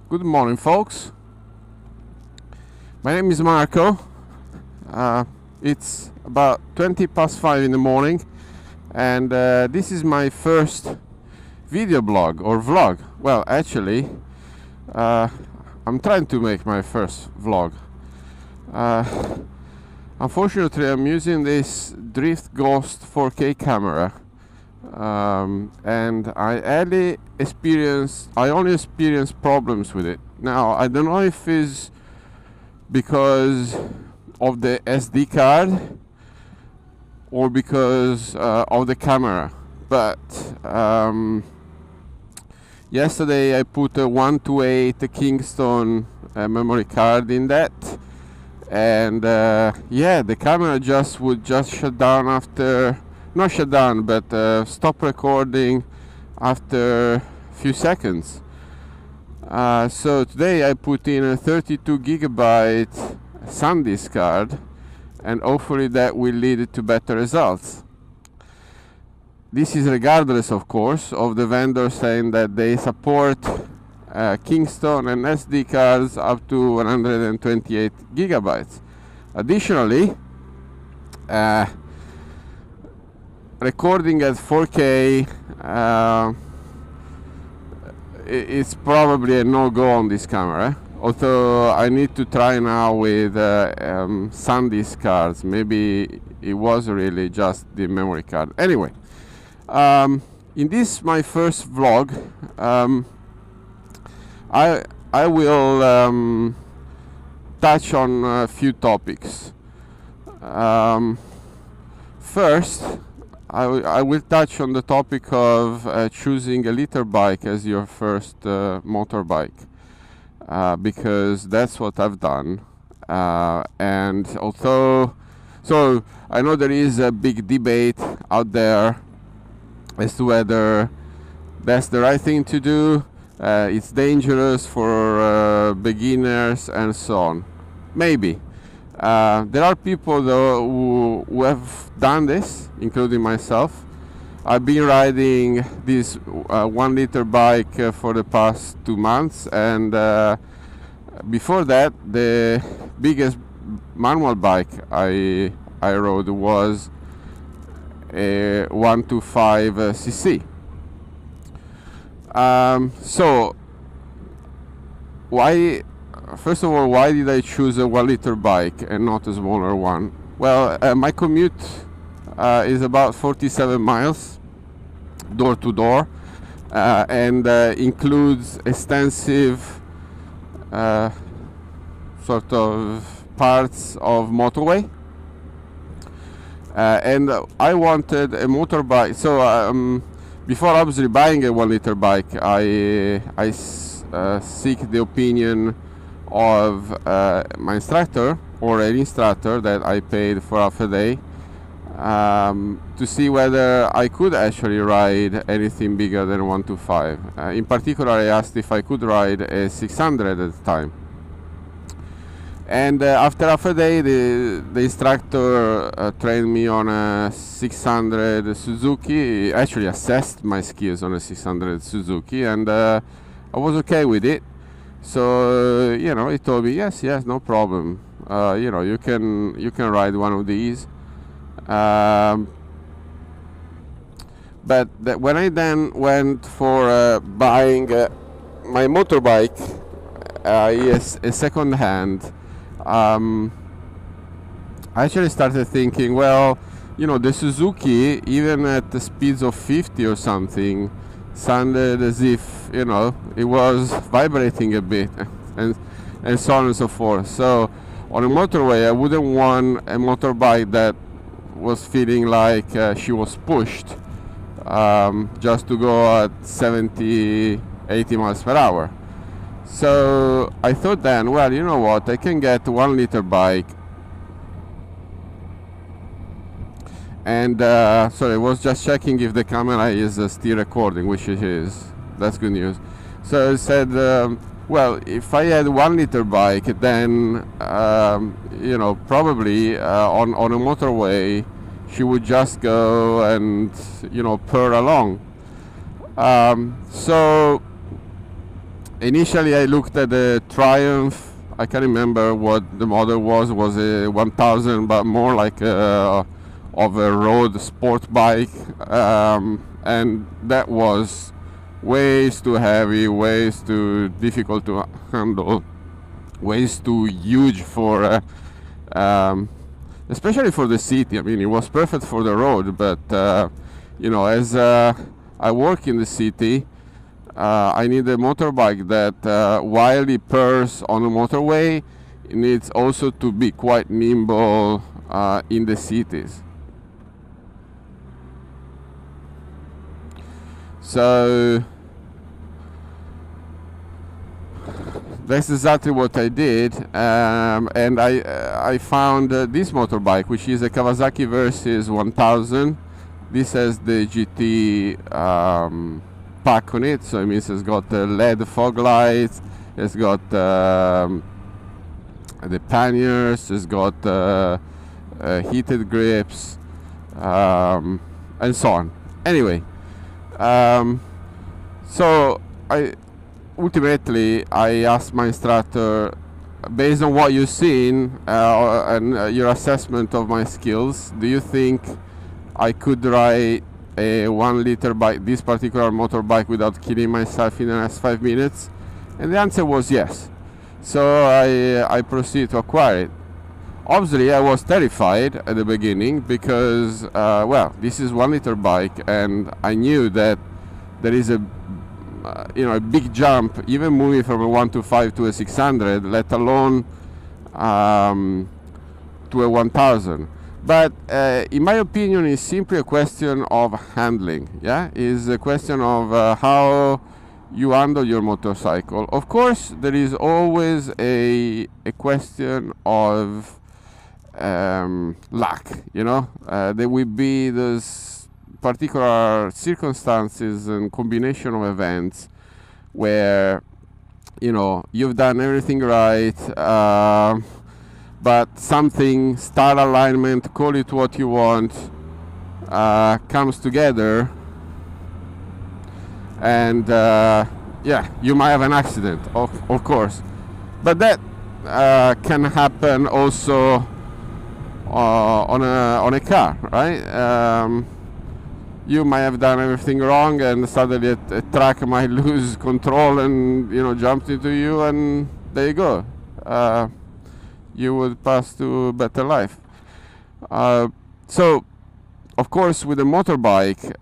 Good morning, folks. My name is Marco. It's about 20 past 5 in the morning, and this is my first video blog or vlog. Well, actually, I'm trying to make my first vlog. Unfortunately, I'm using this Drift Ghost 4K camera, and I only experienced problems with it. Now, I don't know if it's because of the SD card or because of the camera, but yesterday I put a 128 Kingston memory card in that, and the camera would shut down after, not shut down, but stop recording after a few seconds. So today I put in a 32 gigabyte SanDisk card, and hopefully that will lead to better results. This is regardless, of course, of the vendor saying that they support Kingston and SD cards up to 128 gigabytes. Additionally, recording at 4K it's probably a no-go on this camera, although I need to try now with SanDisk cards. Maybe it was really just the memory card. Anyway, in this my first vlog, I will touch on a few topics. First, I will touch on the topic of choosing a liter bike as your first motorbike, because that's what I've done. And although, so I know there is a big debate out there as to whether that's the right thing to do, it's dangerous for beginners and so on. Maybe. There are people though who have done this, including myself. I've been riding this 1 liter bike for the past 2 months, and before that the biggest manual bike I rode was a 125 cc. So first of all, why did I choose a 1 liter bike and not a smaller one? Well, my commute is about 47 miles door to door, and includes extensive sort of parts of motorway, and I wanted a motorbike. So before obviously buying a 1 liter bike, I seek the opinion of my instructor, or an instructor that I paid for half a day, to see whether I could actually ride anything bigger than 125. In particular, I asked if I could ride a 600 at the time. And after half a day, the instructor trained me on a 600 Suzuki. He actually assessed my skills on a 600 Suzuki, and I was okay with it. So he told me, yes, no problem. You can ride one of these. But when I then went for buying my motorbike, yes, a second hand, I actually started thinking, well, the Suzuki, even at the speeds of 50 or something, sounded as if it was vibrating a bit, and so on and so forth. So on a motorway, I wouldn't want a motorbike that was feeling like she was pushed just to go at 70, 80 miles per hour. So I thought then, well, you know what, I can get 1 liter bike. And sorry, I was just checking if the camera is still recording, which it is. That's good news. So I said, well, if I had 1 liter bike, then probably on a motorway, she would just go and purr along. So Initially, I looked at the Triumph. I can't remember what the model was. Was a 1000, but more like of a road sport bike, and that was ways too heavy, ways too difficult to handle, ways too huge for, especially for the city. I mean, it was perfect for the road, but as I work in the city. I need a motorbike that, while it purrs on the motorway, it needs also to be quite nimble in the cities. So that's exactly what I did, and I found this motorbike, which is a Kawasaki Versys 1000. This has the GT pack on it, so it means it's got LED fog lights, it's got the panniers, it's got heated grips, and so on. Anyway, so I asked my instructor, based on what you've seen and your assessment of my skills, do you think I could ride a 1 liter bike, this particular motorbike, without killing myself in the next 5 minutes? And the answer was yes. So I proceeded to acquire it. Obviously, I was terrified at the beginning because, this is 1 liter bike, and I knew that there is a big jump, even moving from a 125 to a 600, let alone to a 1000. But in my opinion, it's simply a question of handling. Yeah, it's a question of how you handle your motorcycle. Of course, there is always a question of luck. There will be those particular circumstances and combination of events where you've done everything right. But something, star alignment, call it what you want, comes together, and you might have an accident, of course. But that can happen also on a car, right? You might have done everything wrong, and suddenly a truck might lose control and jump into you, and there you go. You would pass to a better life. So, of course, with a motorbike,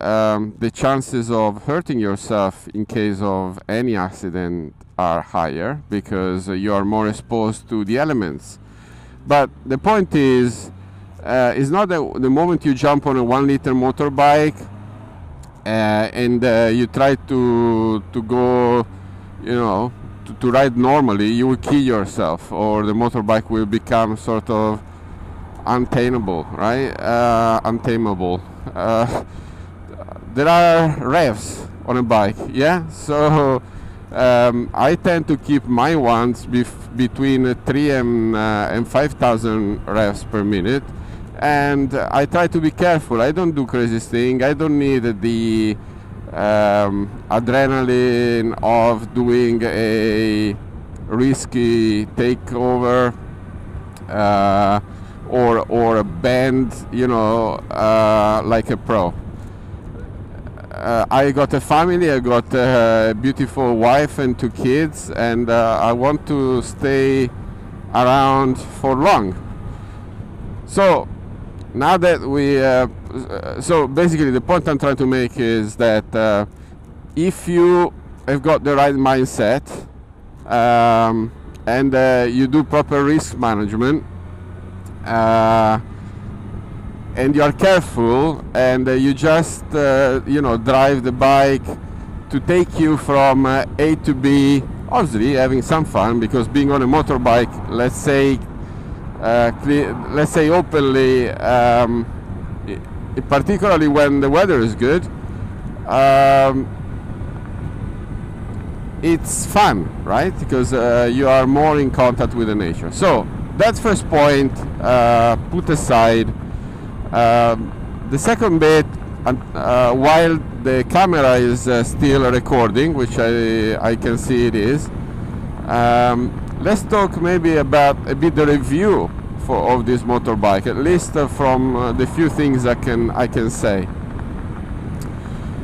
the chances of hurting yourself in case of any accident are higher because you are more exposed to the elements. But the point is not that the moment you jump on a 1 liter motorbike and you try to go, to ride normally, you will kill yourself, or the motorbike will become sort of untamable, right? Untamable. There are revs on a bike, yeah? So I tend to keep my ones between 3 and 5,000 revs per minute, and I try to be careful. I don't do crazy things. I don't need the adrenaline of doing a risky takeover or a bend, like a pro. I got a family, I got a beautiful wife and 2 kids, and I want to stay around for long. So now that so basically the point I'm trying to make is that if you have got the right mindset and you do proper risk management and you are careful and you just drive the bike to take you from A to B, obviously having some fun, because being on a motorbike, let's say openly, particularly when the weather is good, it's fun, right? Because you are more in contact with the nature. So that's first point, put aside. The second bit while the camera is still recording, which I can see it is. Let's talk maybe about a bit the review of this motorbike, at least from the few things I can say.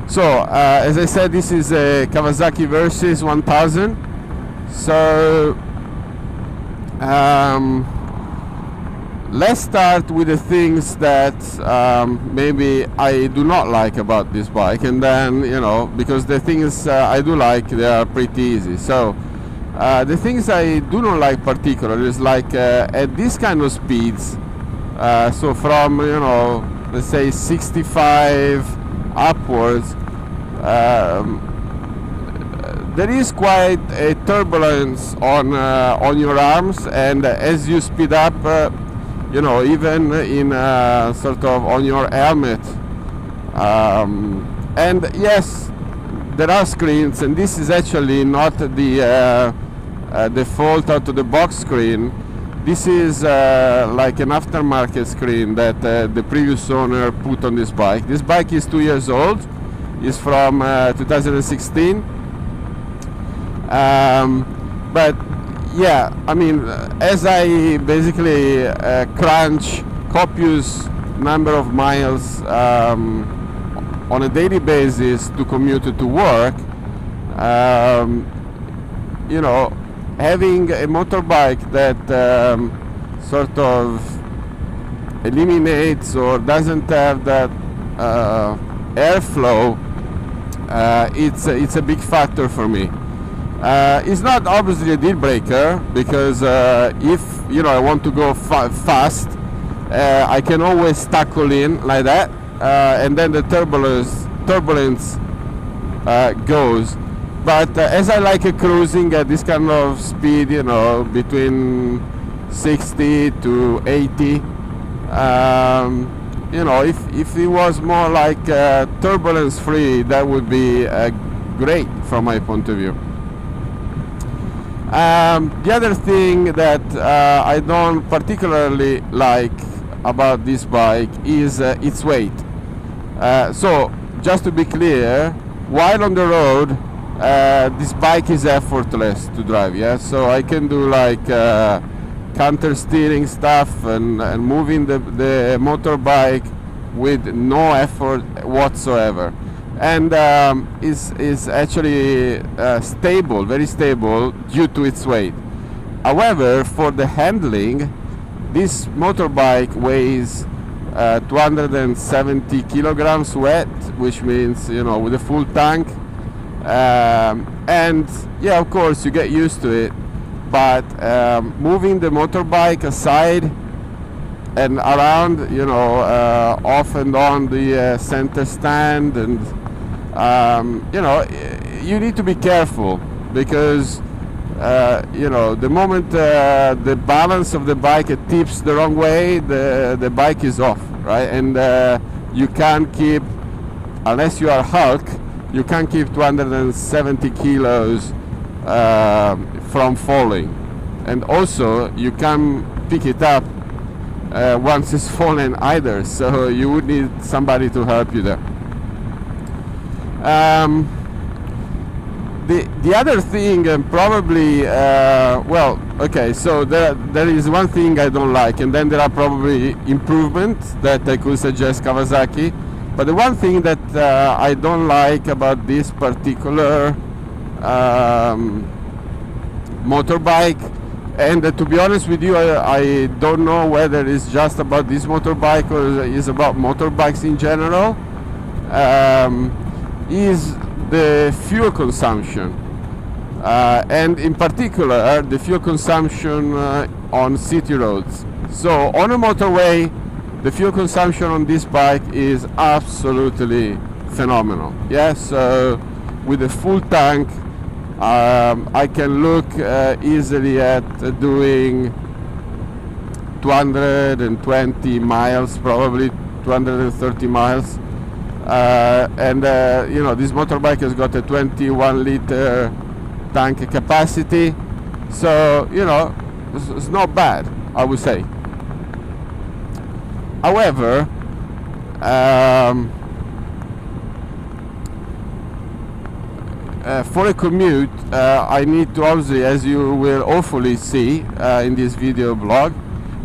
So as I said, this is a Kawasaki Versys 1000. So let's start with the things that maybe I do not like about this bike, and then, you know, because the things I do like, they are pretty easy. So the things I do not like particularly is like at this kind of speeds, so from, you know, let's say 65 upwards, there is quite a turbulence on your arms, and as you speed up, you know, even in sort of on your helmet, and yes, there are screens, and this is actually not the default out of the box screen. This is like an aftermarket screen that the previous owner put on this bike. This bike is 2 years old. It's from 2016. But yeah, I mean, as I basically crunch copious number of miles on a daily basis to commute to work, you know, having a motorbike that sort of eliminates or doesn't have that airflow, it's a big factor for me. It's not obviously a deal breaker, because if, you know, I want to go fast, I can always tackle in like that, and then the turbulence goes. But as I like cruising at this kind of speed, you know, between 60 to 80, you know, if it was more like turbulence free, that would be great from my point of view. The other thing that I don't particularly like about this bike is its weight. So just to be clear, while on the road, this bike is effortless to drive. Yeah, so I can do like counter steering stuff and moving the motorbike with no effort whatsoever, and is actually stable, very stable due to its weight. However, for the handling, this motorbike weighs 270 kilograms wet, which means, you know, with a full tank. And yeah, of course you get used to it, but moving the motorbike aside and around, you know, off and on the center stand, and you know, you need to be careful, because you know, the moment the balance of the bike tips the wrong way, the bike is off, right? And you can't keep, unless you are Hulk, you can't keep 270 kilos from falling, and also you can't pick it up once it's fallen either, so you would need somebody to help you there. The other thing, probably, well, okay, so there is one thing I don't like, and then there are probably improvements that I could suggest Kawasaki. But the one thing that I don't like about this particular motorbike, and to be honest with you, I don't know whether it's just about this motorbike or it's about motorbikes in general, is the fuel consumption, and in particular the fuel consumption on city roads. So on a motorway, the fuel consumption on this bike is absolutely phenomenal. Yeah, so with a full tank, I can look easily at doing 220 miles, probably 230 miles. And you know, this motorbike has got a 21 liter tank capacity, so, you know, it's not bad, I would say. for a commute, I need to obviously, as you will hopefully see in this video blog,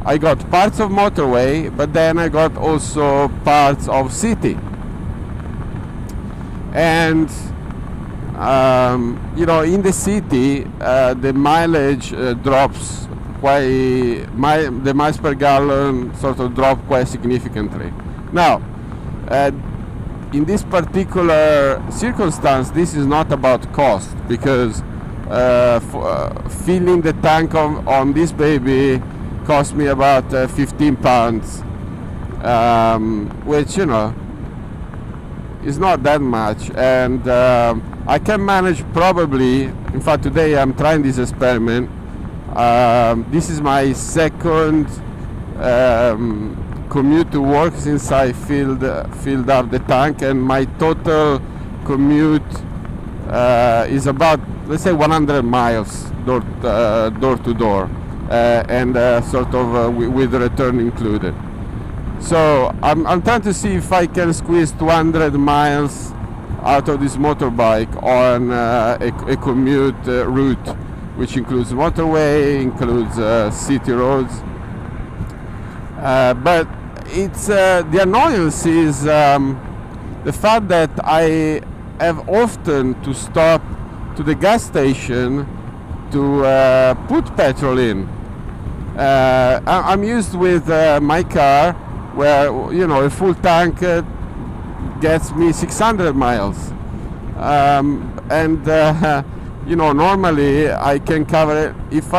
I got parts of motorway, but then I got also parts of city. And you know, in the city, the mileage drops quite, the miles per gallon sort of drop quite significantly. Now, in this particular circumstance, this is not about cost, because filling the tank on this baby cost me about 15 pounds, which, you know, is not that much. And I can manage probably, in fact today I'm trying this experiment. This is my second commute to work since I filled up the tank, and my total commute is about, let's say, 100 miles door to door, and sort of with return included. So I'm trying to see if I can squeeze 200 miles out of this motorbike on a commute route, which includes motorway, includes city roads. But it's the annoyance is the fact that I have often to stop to the gas station to put petrol in. I'm used with my car, where, you know, a full tank gets me 600 miles, and you know, normally I can cover it if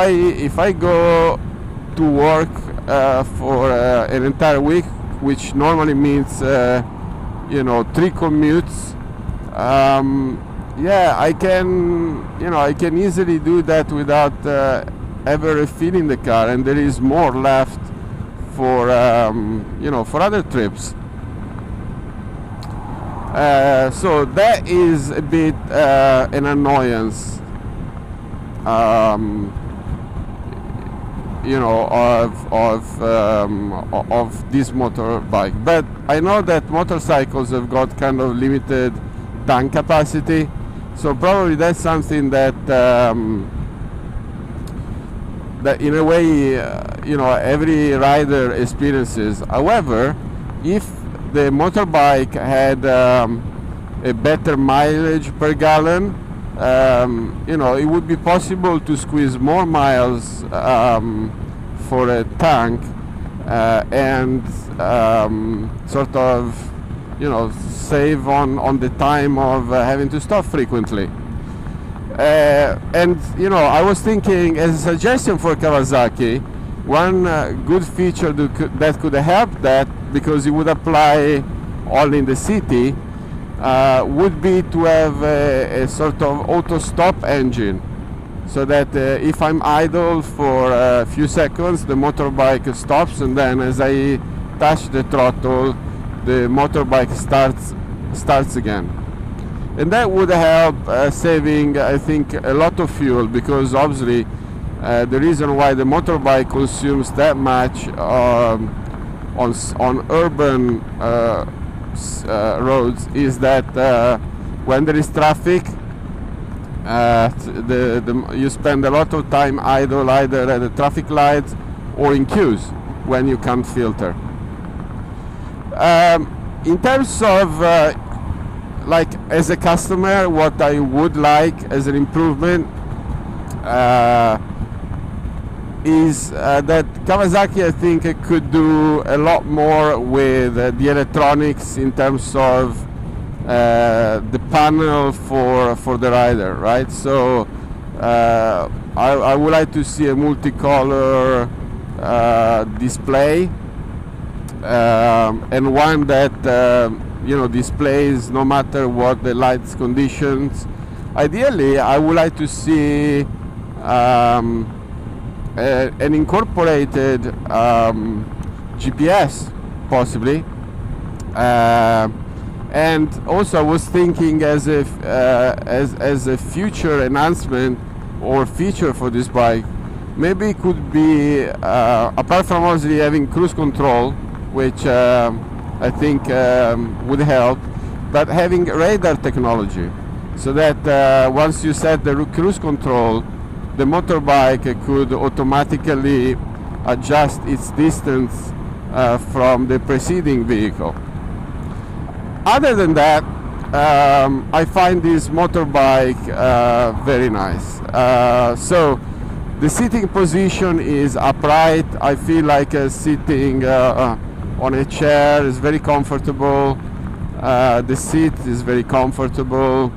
I go to work for an entire week, which normally means you know, 3 commutes. Yeah, I can easily do that without ever refilling the car, and there is more left for you know, for other trips. So that is a bit an annoyance, you know, of this motorbike. But I know that motorcycles have got kind of limited tank capacity, so probably that's something that that in a way, you know, every rider experiences. However, if the motorbike had a better mileage per gallon, you know, it would be possible to squeeze more miles for a tank, and sort of, you know, save on the time of having to stop frequently. And, you know, I was thinking, as a suggestion for Kawasaki, one good feature that could help that, because it would apply all in the city, would be to have a sort of auto stop engine, so that if I'm idle for a few seconds, the motorbike stops, and then as I touch the throttle, the motorbike starts again. And that would help saving, I think, a lot of fuel, because obviously the reason why the motorbike consumes that much on urban roads is that when there is traffic, you spend a lot of time idle, either at the traffic lights or in queues when you can't filter. In terms of like, as a customer, what I would like as an improvement is that Kawasaki, I think, could do a lot more with the electronics in terms of the panel for the rider, right? So I would like to see a multicolor display, and one that you know, displays no matter what the lights conditions. Ideally, I would like to see an incorporated GPS, possibly, and also I was thinking as a future enhancement or feature for this bike, maybe it could be, apart from obviously having cruise control, which I think would help, but having radar technology. so that once you set the cruise control, the motorbike could automatically adjust its distance from the preceding vehicle. Other than that, I find this motorbike very nice. So the sitting position is upright. I feel like sitting on a chair. Is very comfortable. The seat is very comfortable.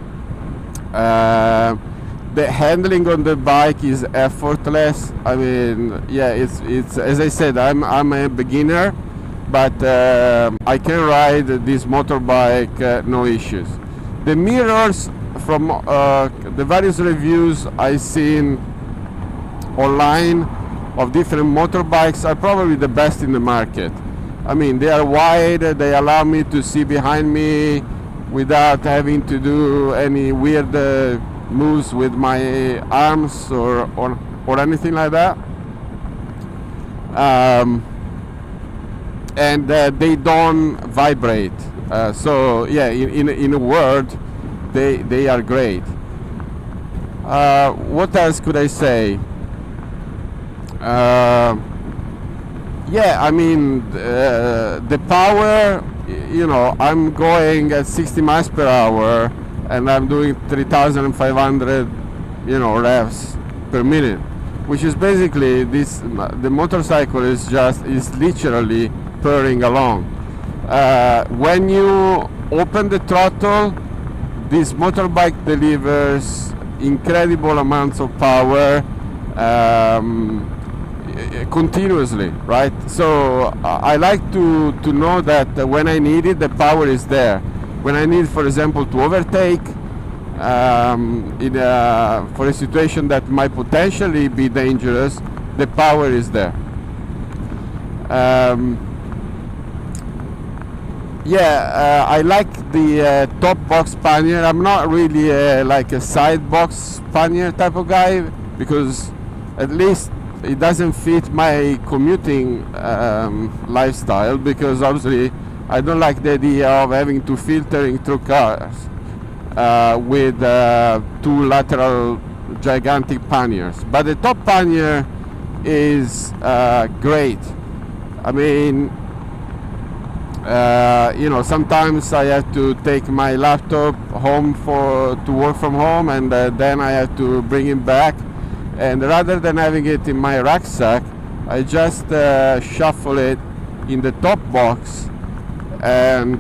The handling on the bike is effortless. I mean, yeah, it's as I said, I'm a beginner, but I can ride this motorbike no issues. The mirrors from the various reviews I've seen online of different motorbikes are probably the best in the market. I mean, they are wide, they allow me to see behind me without having to do any weird moves with my arms or anything like that. And they don't vibrate. So yeah, in a word, they are great. What else could I say? Yeah, I mean, the power, you know, I'm going at 60 miles per hour and I'm doing 3,500, you know, revs per minute, which is basically this, the motorcycle is literally purring along. When you open the throttle, this motorbike delivers incredible amounts of power continuously, right? So I like to know that when I need it, the power is there. When I need, for example, to overtake for a situation that might potentially be dangerous, the power is there. I like the top box pannier. I'm not really like a side box pannier type of guy, because at least it doesn't fit my commuting lifestyle, because obviously I don't like the idea of having to filtering through cars with two lateral gigantic panniers. But the top pannier is great. I mean, you know, sometimes I have to take my laptop home to work from home, and then I have to bring it back. And rather than having it in my rucksack, I just shuffle it in the top box, and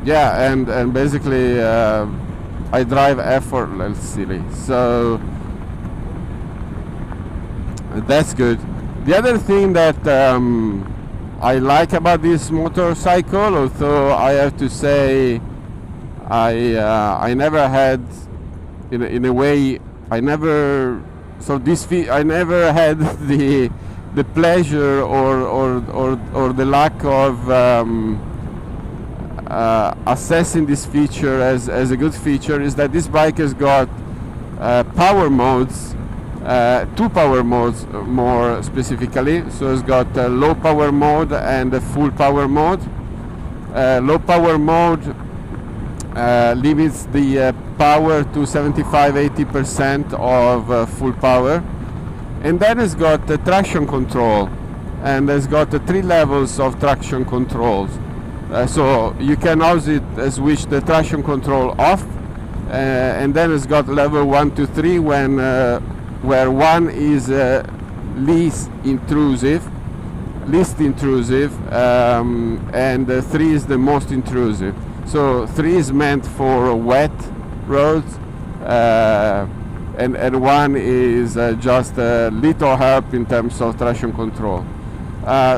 and basically I drive effortlessly. So that's good. The other thing that I like about this motorcycle, although I have to say I never had, in a way, I never had the pleasure or the lack of assessing this feature as a good feature, is that this bike has got power modes, two power modes more specifically. So it's got a low power mode and a full power mode. Low power mode limits the power to 75-80% of full power, and then it's got the traction control, and it's got 3 levels of traction controls. So you can also switch the traction control off, and then it's got level 1 to 3 where 1 is least intrusive, and 3 is the most intrusive. So 3 is meant for wet roads, and 1 is just a little help in terms of traction control.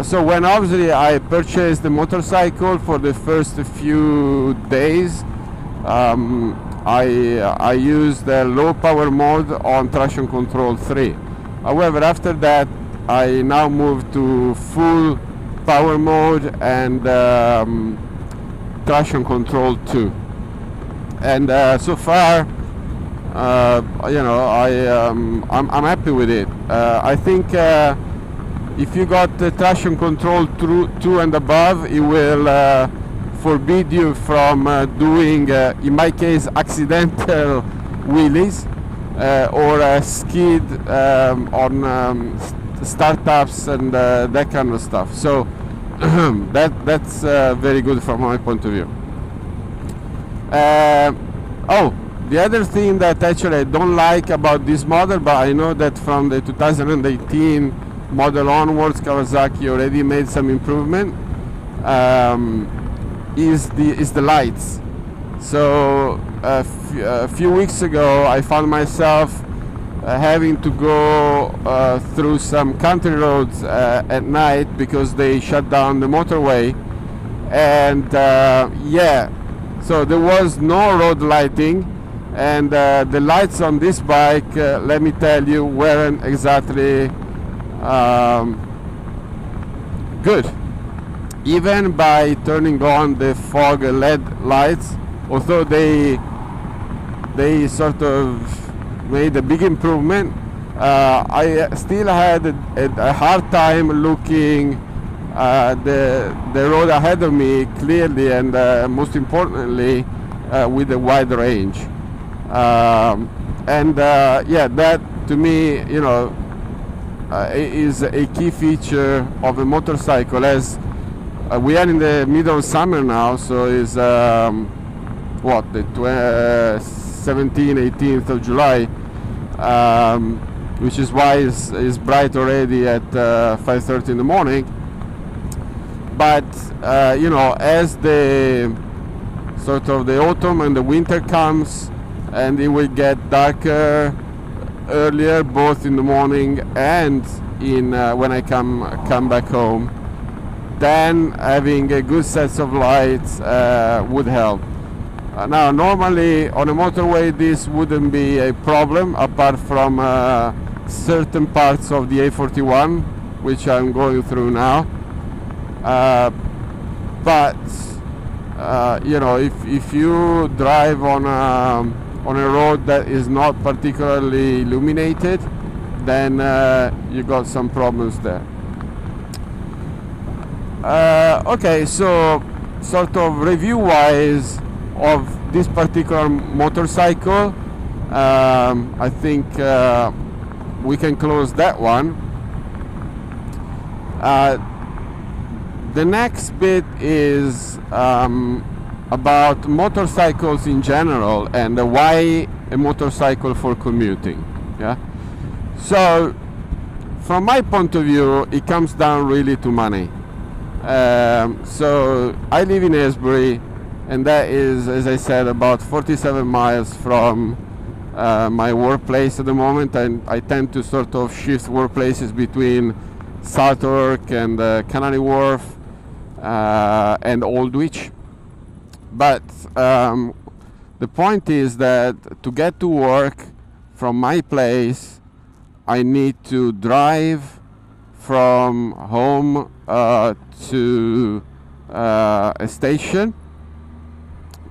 So when obviously I purchased the motorcycle, for the first few days I used the low power mode on traction control 3. However, after that I now moved to full power mode and traction control 2, and so far you know, I'm happy with it. I think if you got the traction control 2 and above, it will forbid you from doing, in my case, accidental wheelies or skid on startups and that kind of stuff. So that's very good from my point of view. Oh, the other thing that actually I don't like about this model, but I know that from the 2018 model onwards, Kawasaki already made some improvement, is the lights. So a few weeks ago, I found myself having to go through some country roads at night because they shut down the motorway, and yeah, so there was no road lighting. And the lights on this bike, let me tell you, weren't exactly good. Even by turning on the fog LED lights, although they sort of made a big improvement, I still had a hard time looking the road ahead of me clearly, and most importantly with a wide range. Yeah, that to me, you know, is a key feature of a motorcycle. As we are in the middle of summer now, so it's what, the 17th, 18th of July, which is why it's bright already at 5:30 in the morning. But you know, as the sort of the autumn and the winter comes, and it will get darker earlier, both in the morning and in when I come back home, then having a good set of lights would help. Now, normally on a motorway this wouldn't be a problem, apart from certain parts of the A41, which I'm going through now. But you know, if you drive on a road that is not particularly illuminated, then you got some problems there. Okay, so sort of review wise of this particular motorcycle, I think we can close that one. The next bit is about motorcycles in general and why a motorcycle for commuting. Yeah. So from my point of view, it comes down really to money. So I live in Esbury, and that is, as I said, about 47 miles from my workplace at the moment, and I tend to sort of shift workplaces between Southwark and Canary Wharf and Aldwych. But the point is that to get to work from my place, I need to drive from home to a station,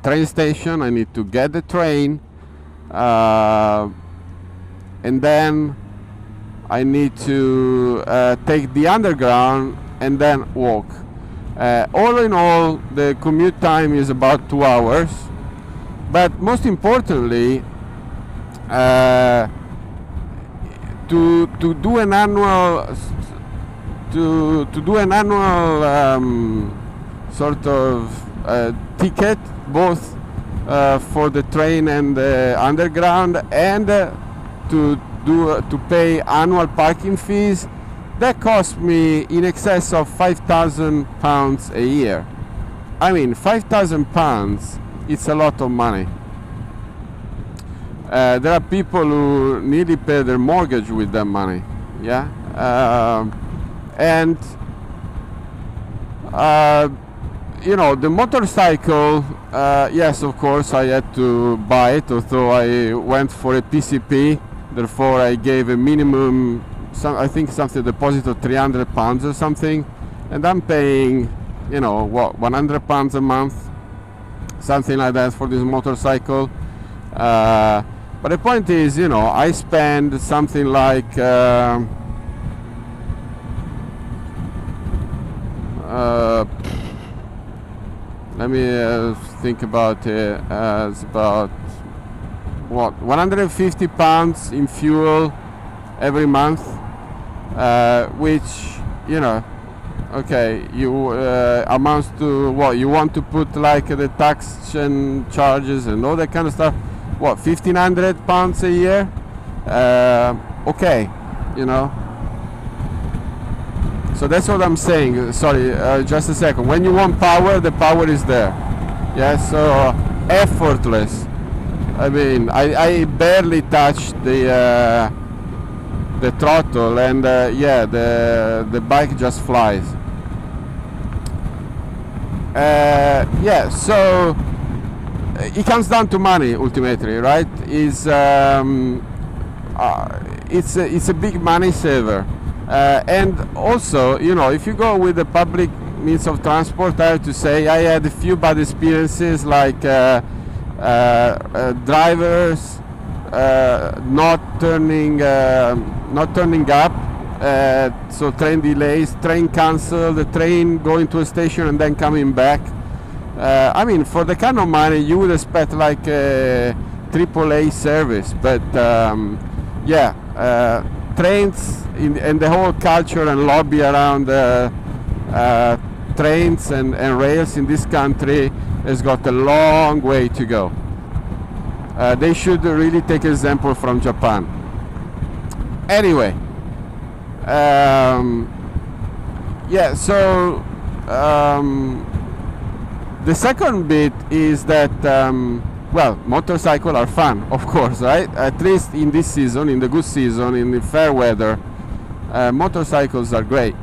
train station. I need to get the train, and then I need to take the underground and then walk. All in all, the commute time is about 2 hours. But most importantly, to do an annual sort of ticket, both for the train and the underground, and to pay annual parking fees, that cost me in excess of £5,000 a year. I mean, £5,000, it's a lot of money. There are people who nearly pay their mortgage with that money. Yeah. And you know, the motorcycle, yes, of course I had to buy it, although I went for a PCP. Therefore I gave a minimum, I think something deposit of £300 or something, and I'm paying, you know, what, £100 a month, something like that, for this motorcycle. But the point is, you know, I spend something like let me think about it. It's about what, 150 pounds in fuel every month, which, you know, okay, you amounts to what you want to put, like the tax and charges and all that kind of stuff. What, 1,500 pounds a year? Okay, you know. So that's what I'm saying. Sorry, just a second. When you want power, the power is there. Yeah, so effortless. I mean, I barely touch the throttle, and yeah, the bike just flies. Yeah, so it comes down to money ultimately, right? It's a big money saver, and also, you know, if you go with the public means of transport, I have to say I had a few bad experiences, like drivers not turning up, so train delays, train cancelled, the train going to a station and then coming back. I mean, for the kind of money you would expect like a AAA service, but yeah, trains and the whole culture and lobby around trains and rails in this country has got a long way to go. They should really take example from Japan. Anyway, yeah, so the second bit is that, well, motorcycles are fun, of course, right? At least in this season, in the good season, in the fair weather, motorcycles are great.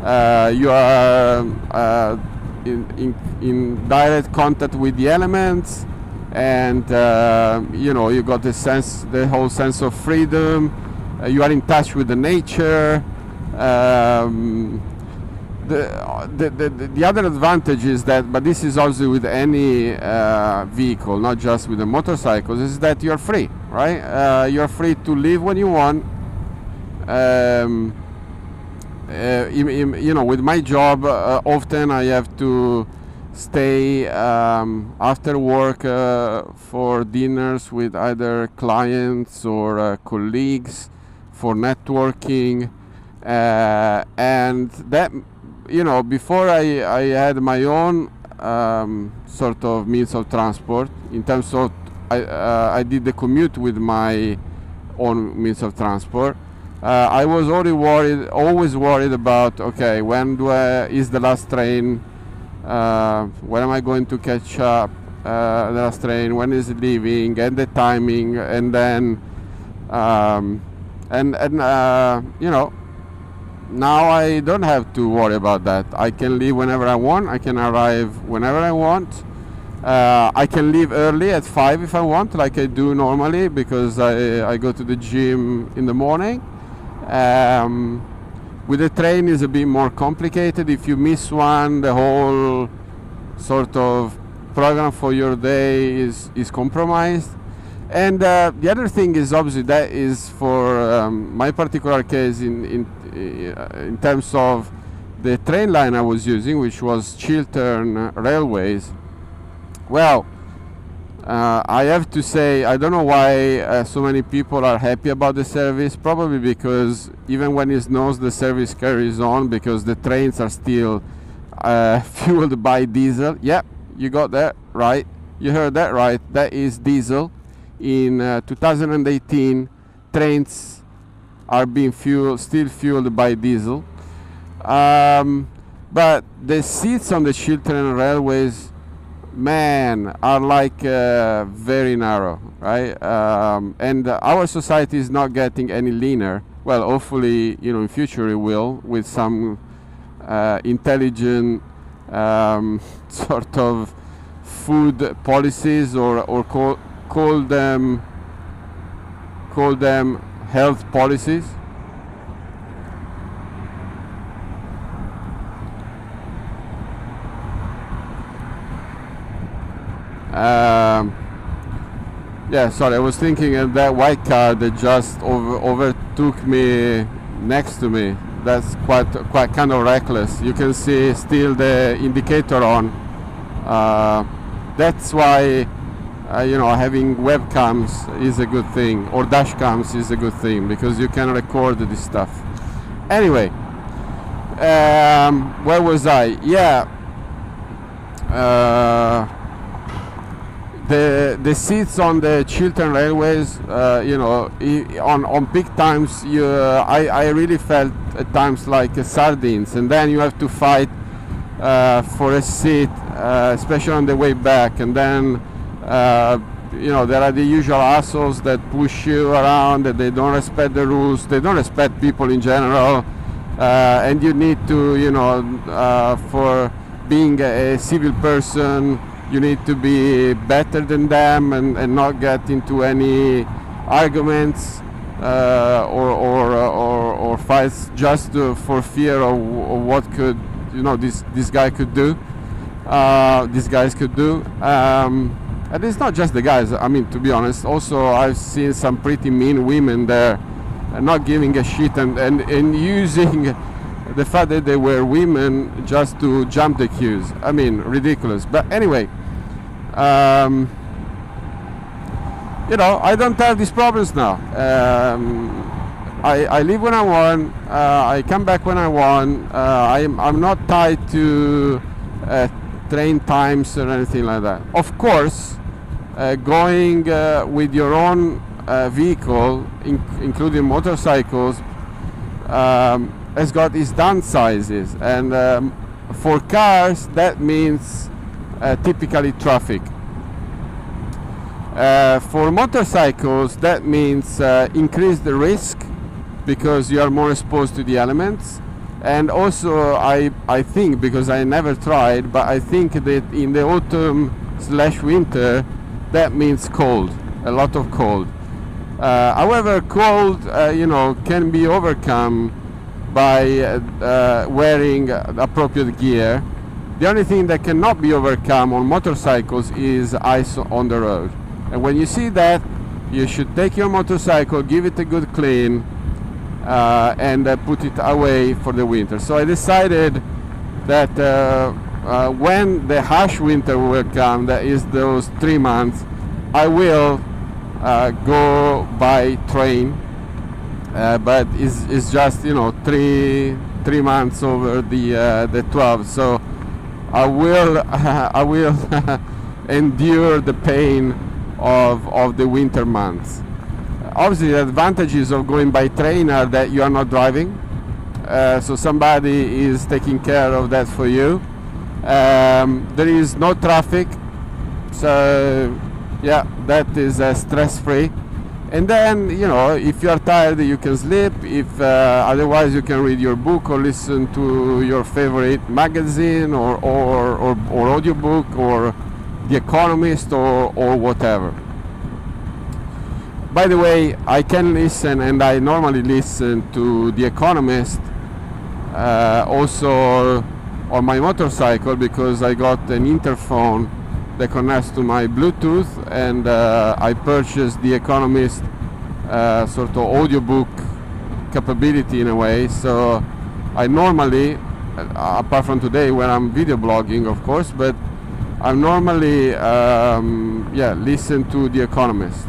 You are in direct contact with the elements, and you know, you got the whole sense of freedom. You are in touch with the nature. The other advantage is that, but this is also with any vehicle, not just with the motorcycles, is that you're free, right? You're free to leave when you want. You know, with my job, often I have to stay after work for dinners with either clients or colleagues for networking, and that, you know, before I had my own sort of means of transport, in terms of I did the commute with my own means of transport. I was always worried about, okay, when is the last train? When am I going to catch up? The last train, when is it leaving, and the timing, and then you know, now I don't have to worry about that. I can leave whenever I want. I can arrive whenever I want. I can leave early at 5 if I want, like I do normally, because I go to the gym in the morning. With the train is a bit more complicated. If you miss one, the whole sort of program for your day is compromised. And the other thing is, obviously, that is for my particular case in terms of the train line I was using, which was Chiltern Railways. Well, I have to say, I don't know why so many people are happy about the service. Probably because even when it snows, the service carries on, because the trains are still fueled by diesel. Yeah, you got that right. You heard that right. That is diesel. In 2018, trains are being still fueled by diesel. But the seats on the Chiltern Railways, man, are like very narrow, right? And our society is not getting any leaner. Well, hopefully, you know, in future it will, with some intelligent sort of food policies, or call them health policies. Yeah, sorry, I was thinking of that white car that just overtook me next to me. That's quite kind of reckless. You can see still the indicator on. That's why having webcams is a good thing, or dash cams is a good thing, because you can record this stuff. Anyway, where was I? Yeah, the seats on the Chiltern railways, on peak times, I really felt at times like sardines, and then you have to fight for a seat, especially on the way back, and then there are the usual assholes that push you around, that they don't respect the rules, they don't respect people in general, and you need to, for being a civil person, you need to be better than them and not get into any arguments or fights just for fear of what could this guy could do, these guys could do. And it's not just the guys. I mean, to be honest, also I've seen some pretty mean women there, not giving a shit and using the fact that they were women just to jump the queues. I mean, ridiculous. But anyway, I don't have these problems now. I leave when I want. I come back when I want. I'm not tied to train times or anything like that. Of course, going with your own vehicle, including motorcycles, has got its downsides, and for cars that means typically traffic. For motorcycles that means increase the risk, because you are more exposed to the elements. And also I think, because I never tried, but I think that in the autumn/winter that means cold, a lot of cold. However, cold can be overcome by wearing appropriate gear. The only thing that cannot be overcome on motorcycles is ice on the road. And when you see that, you should take your motorcycle, give it a good clean, and put it away for the winter. So I decided that when the harsh winter will come, that is those 3 months, I will go by train, but it's just 3 months over the 12. So I will endure the pain of the winter months. Obviously, the advantages of going by train are that you are not driving, so somebody is taking care of that for you. There is no traffic, so yeah, that is stress-free. And then, if you are tired, you can sleep. If otherwise, you can read your book or listen to your favorite magazine or audiobook or The Economist or whatever. By the way, I can listen, and I normally listen to The Economist also on my motorcycle, because I got an interphone that connects to my Bluetooth, and I purchased The Economist sort of audiobook capability in a way. So I normally, apart from today when I'm video blogging, of course, but I normally listen to The Economist.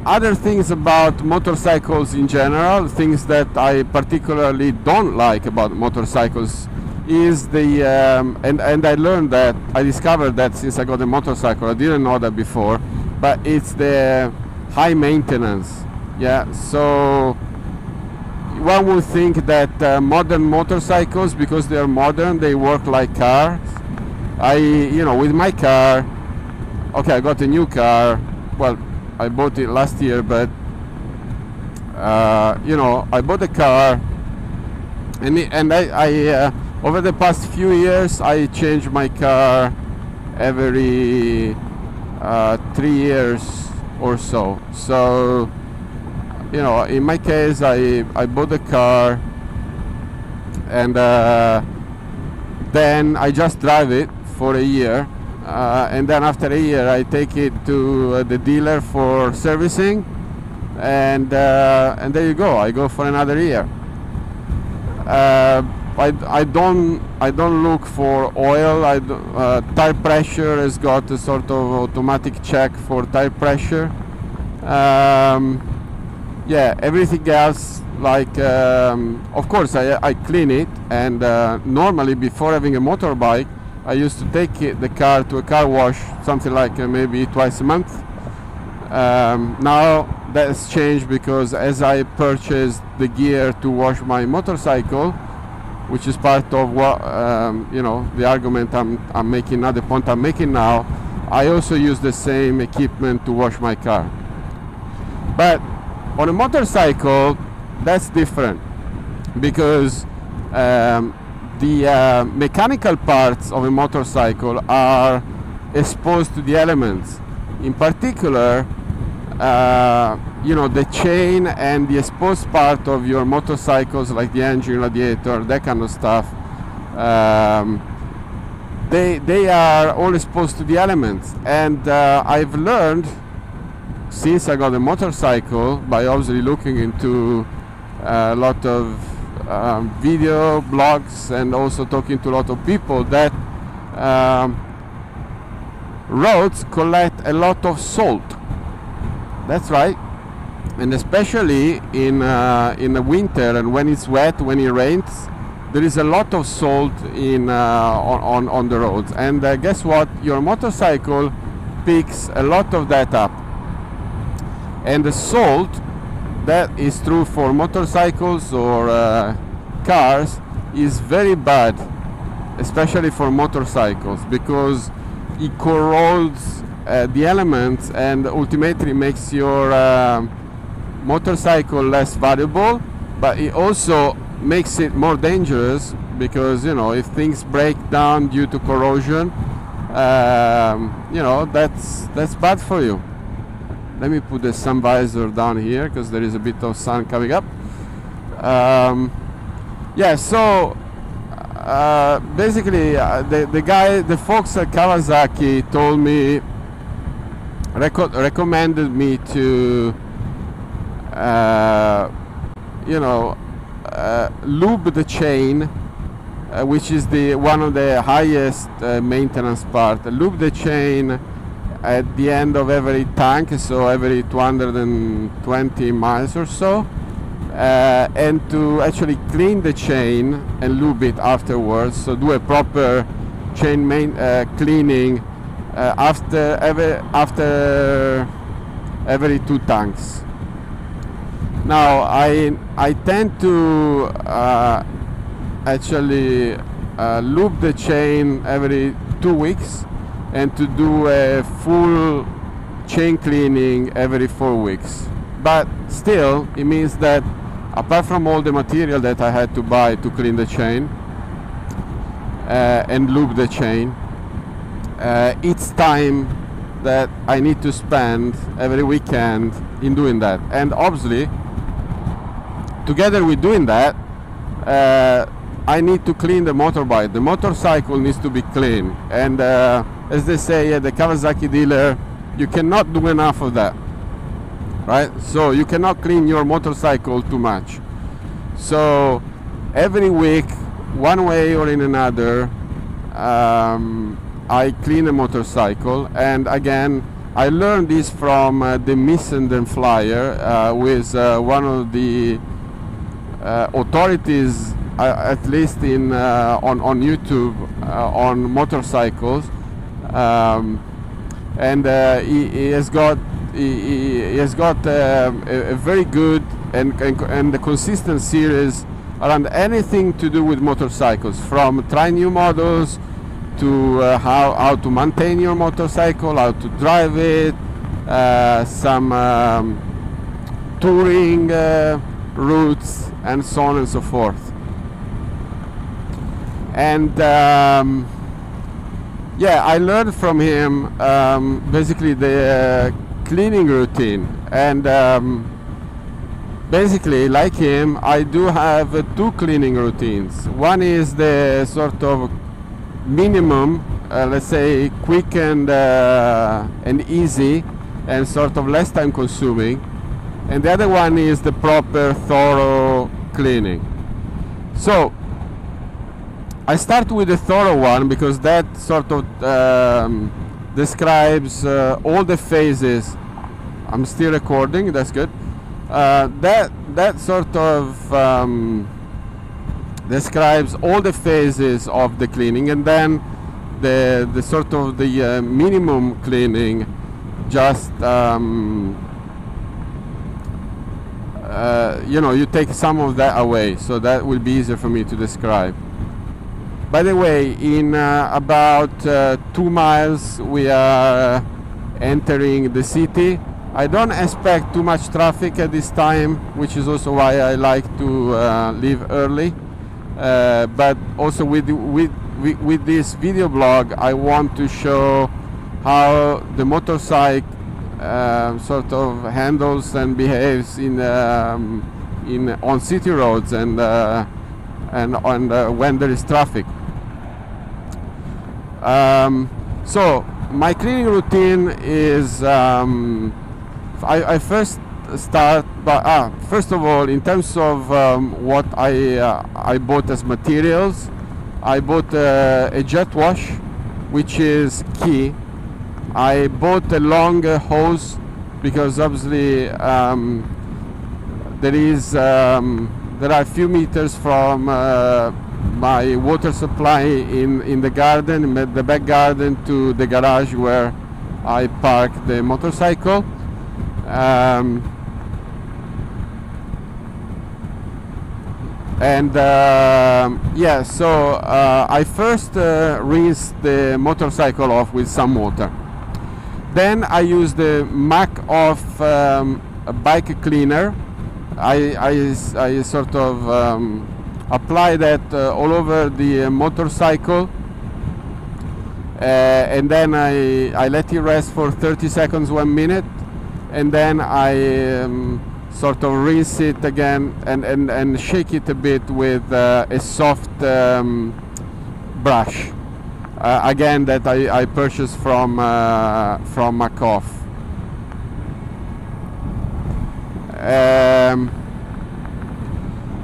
Other things about motorcycles in general, things that I particularly don't like about motorcycles, is the and I learned that, I discovered that since I got a motorcycle. I didn't know that before, but it's the high maintenance. Yeah, so one would think that modern motorcycles, because they are modern, they work like cars. With my car, okay, I got a new car. Well, I bought it last year, but I bought a car, and I over the past few years I changed my car every 3 years or so. So in my case, I bought a car, and then I just drive it for a year. And then after a year I take it to the dealer for servicing, and there you go, I go for another year. I don't look for oil. Tire pressure has got a sort of automatic check for tire pressure. Yeah, everything else, like of course I clean it, and normally before having a motorbike I used to take the car to a car wash, something like maybe twice a month. Now that's changed, because as I purchased the gear to wash my motorcycle, which is part of what the argument I'm making now, the point I'm making now, I also use the same equipment to wash my car. But on a motorcycle, that's different, because the mechanical parts of a motorcycle are exposed to the elements. In particular, the chain and the exposed part of your motorcycles, like the engine, radiator, that kind of stuff, they are all exposed to the elements. And I've learned, since I got a motorcycle, by obviously looking into a lot of video blogs and also talking to a lot of people, that roads collect a lot of salt. That's right. And especially in the winter, and when it's wet, when it rains, there is a lot of salt on the roads. And guess what? Your motorcycle picks a lot of that up. And the salt, that is true for motorcycles or cars, is very bad, especially for motorcycles, because it corrodes the elements and ultimately makes your motorcycle less valuable, but it also makes it more dangerous, because if things break down due to corrosion, that's bad for you. Let me put the sun visor down here, because there is a bit of sun coming up. So basically the folks at Kawasaki told me, recommended me to lube the chain, which is one of the highest maintenance part. Lube the chain at the end of every tank, so every 220 miles or so, and to actually clean the chain and lube it afterwards. So do a proper chain cleaning after every 2 tanks. Now I tend to actually lube the chain every 2 weeks, and to do a full chain cleaning every 4 weeks. But still, it means that apart from all the material that I had to buy to clean the chain and lube the chain, it's time that I need to spend every weekend in doing that. And obviously, together with doing that, I need to clean the motorbike. The motorcycle needs to be clean, and as they say at the Kawasaki dealer, you cannot do enough of that, right? So you cannot clean your motorcycle too much. So every week, one way or in another, I clean a motorcycle. And again, I learned this from the Missenden Flyer, with one of the authorities, at least on YouTube, on motorcycles, and he has got a very good and a consistent series around anything to do with motorcycles, from try new models to how to maintain your motorcycle, how to drive it, some touring routes, and so on and so forth. And I learned from him basically the cleaning routine. And basically, like him, I do have 2 cleaning routines. One is the sort of minimum, let's say quick and easy, and sort of less time consuming. And the other one is the proper thorough cleaning. So I start with the thorough one because that sort of describes all the phases. I'm still recording, that's good. That sort of describes all the phases of the cleaning, and then the sort of the minimum cleaning just you take some of that away, so that will be easier for me to describe. By the way, in about 2 miles we are entering the city. I don't expect too much traffic at this time, which is also why I like to leave early. But also with this video blog, I want to show how the motorcycle sort of handles and behaves on city roads and when there is traffic. So my cleaning routine is I first start by first of all, in terms of what I bought as materials, I bought a jet wash, which is key. I bought a long hose because obviously there are a few meters from my water supply in the garden, the back garden, to the garage where I park the motorcycle. So I first rinse the motorcycle off with some water. Then I use the Mac off bike cleaner. I sort of apply that all over the motorcycle, and then I let it rest for 30 seconds, 1 minute, and then I sort of rinse it again and shake it a bit with a soft brush. Again, that I purchased from Macoff.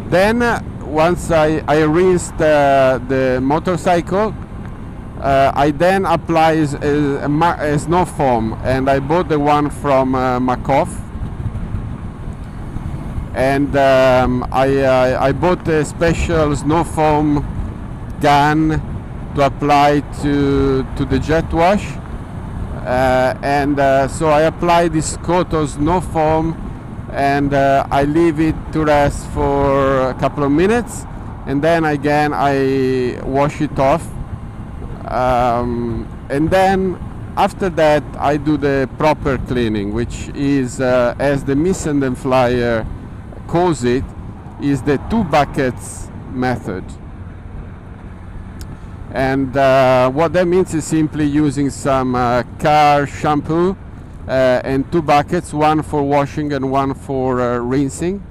Then once I rinsed the motorcycle, I then apply a snow foam, and I bought the one from Macoff. And I bought a special snow foam gun to apply to the jet wash, so I apply this coat of snow foam, and I leave it to rest for a couple of minutes, and then again I wash it off, and then after that I do the proper cleaning, which is as the Missenden Flyer calls it, is the 2 buckets method. And what that means is simply using some car shampoo and 2 buckets, one for washing and one for rinsing.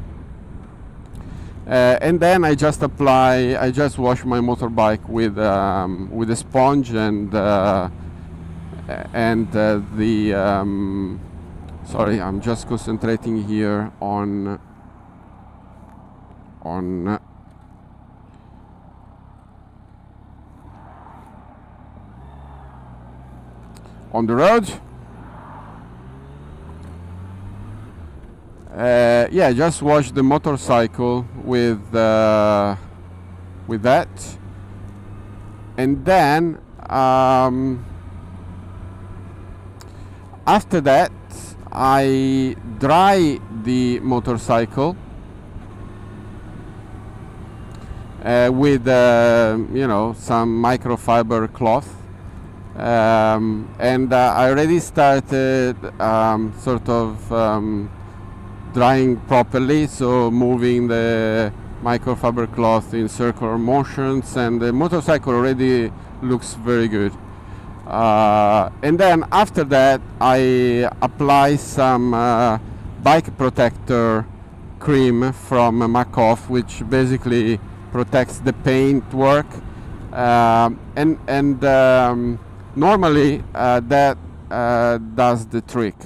And then I just wash my motorbike with a sponge and sorry, I'm just concentrating here on the road. Just wash the motorcycle with that, and then after that I dry the motorcycle with some microfiber cloth. And I already started drying properly, so moving the microfiber cloth in circular motions, and the motorcycle already looks very good. And then after that I apply some bike protector cream from Macoff, which basically protects the paint work, normally that does the trick.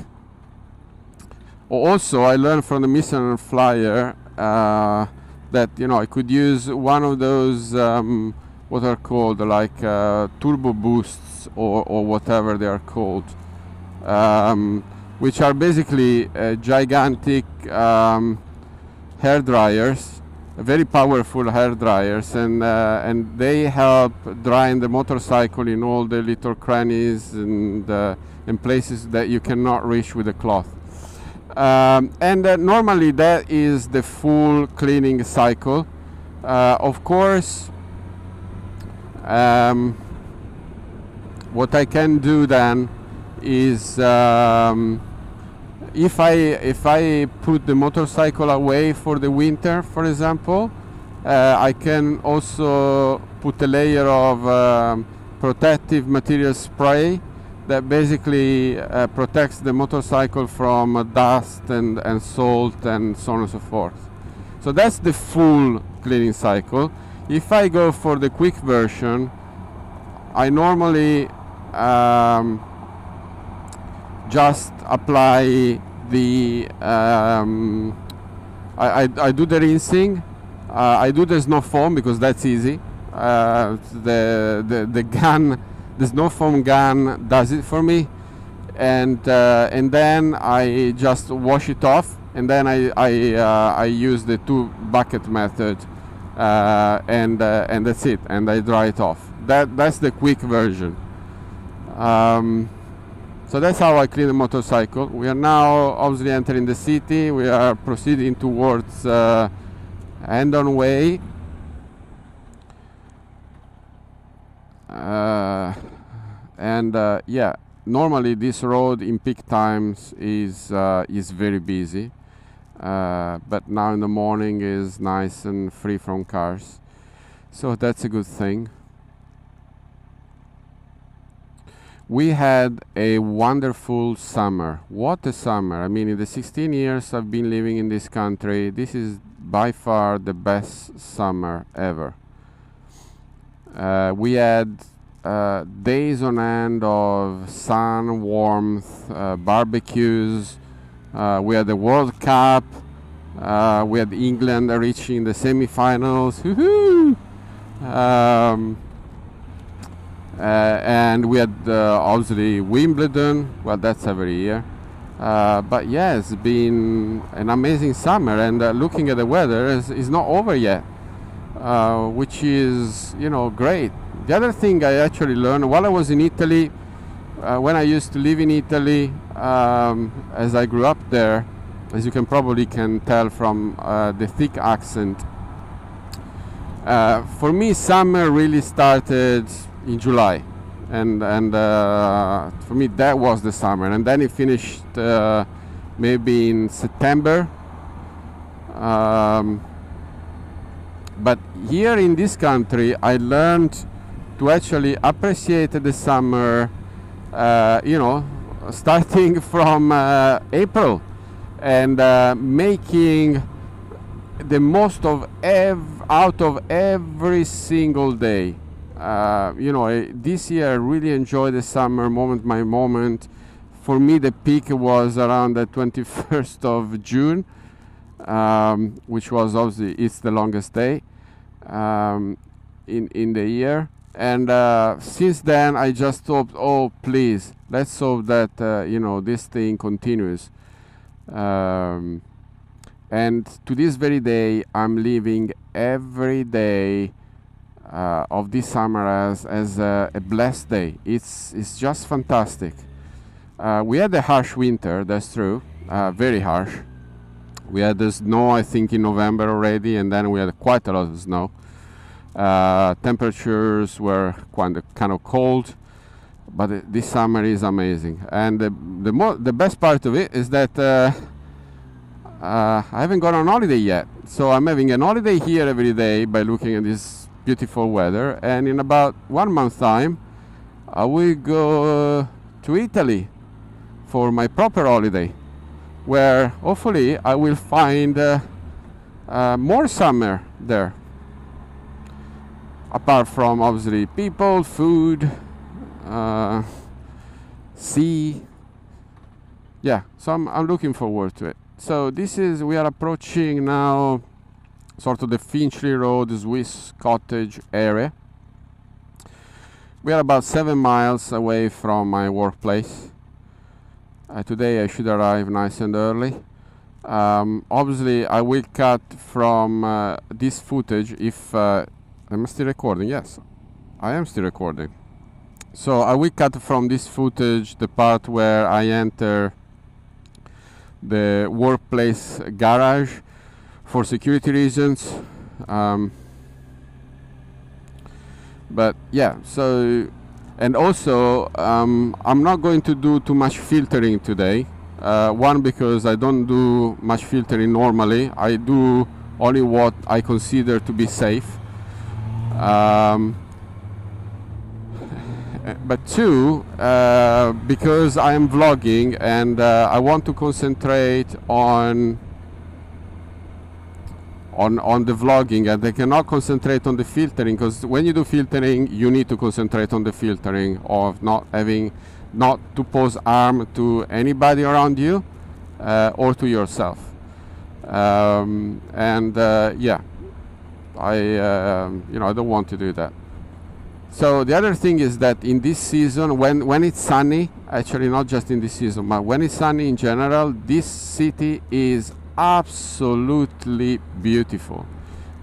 Also, I learned from the Missenden Flyer that I could use one of those what are called like turbo boosts or whatever they are called, which are basically gigantic hair dryers, very powerful hair dryers, and they help drying the motorcycle in all the little crannies and places that you cannot reach with a cloth. And normally that is the full cleaning cycle. Of course, what I can do then is if I put the motorcycle away for the winter, for example, I can also put a layer of protective material spray that basically protects the motorcycle from dust and salt and so on and so forth. So that's the full cleaning cycle. If I go for the quick version, I normally just apply the I do the rinsing, I do the snow foam because that's easy. The gun, the snow foam gun does it for me, and then I just wash it off, and then I use the 2 bucket method, and that's it, and I dry it off. That's the quick version. So that's how I clean the motorcycle. We are now obviously entering the city. We are proceeding towards Hendon Way. Yeah, normally this road in peak times is very busy, but now in the morning is nice and free from cars, so that's a good thing. We had a wonderful summer. What a summer! I mean, in the 16 years I've been living in this country, this is by far the best summer ever. We had days on end of sun, warmth, barbecues. We had the World Cup. We had England reaching the semi-finals. Woohoo! And we had obviously Wimbledon. Well, that's every year. But yeah, it's been an amazing summer, and looking at the weather is not over yet, which is, you know, great. The other thing I actually learned while I was in Italy, when I used to live in Italy, as I grew up there, as you can probably tell from the thick accent, for me summer really started in July, and for me that was the summer, and then it finished maybe in September. But here in this country I learned to actually appreciate the summer, you know, starting from April, and making the most of out of every single day. You know, this year I really enjoyed the summer moment by moment. For me, the peak was around the 21st of June, which was obviously it's the longest day in the year. And since then, I just hoped, oh please, let's hope that you know, this thing continues. And to this very day, I'm living every day of this summer as a blessed day. It's just fantastic. We had a harsh winter, that's true, very harsh. We had the snow, I think, in November already, and then we had quite a lot of snow. Temperatures were kind of cold, but this summer is amazing. And the best part of it is that I haven't gone on holiday yet. So I'm having an holiday here every day by looking at this beautiful weather, and in about 1 month time I will go to Italy for my proper holiday, where hopefully I will find more summer there, apart from obviously people, food, sea. Yeah, so I'm looking forward to it. So we are approaching now sort of the Finchley Road Swiss Cottage area. We are about 7 miles away from my workplace. Today I should arrive nice and early. Obviously, I will cut from this footage if I'm still recording. Yes, I am still recording. So I will cut from this footage the part where I enter the workplace garage for security reasons. But yeah, so, and also I'm not going to do too much filtering today. One, because I don't do much filtering normally. I do only what I consider to be safe. But two, because I am vlogging and I want to concentrate on the vlogging, and I cannot concentrate on the filtering, because when you do filtering you need to concentrate on the filtering of not to pose harm to anybody around you or to yourself. Yeah, I don't want to do that. So the other thing is that in this season, when it's sunny, actually not just in this season, but when it's sunny in general, this city is absolutely beautiful.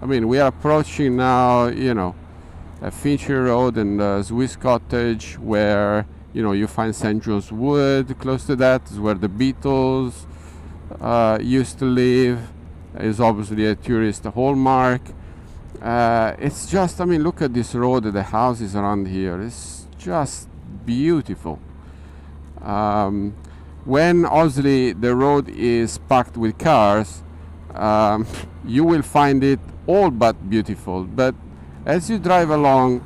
I mean, we are approaching now, Finchley Road and Swiss Cottage, where you find St. John's Wood. Close to that is where the Beatles used to live. Is obviously a tourist hallmark. It's just, I mean, look at this road, the houses around here. It's just beautiful. When obviously the road is packed with cars, you will find it all but beautiful. But as you drive along,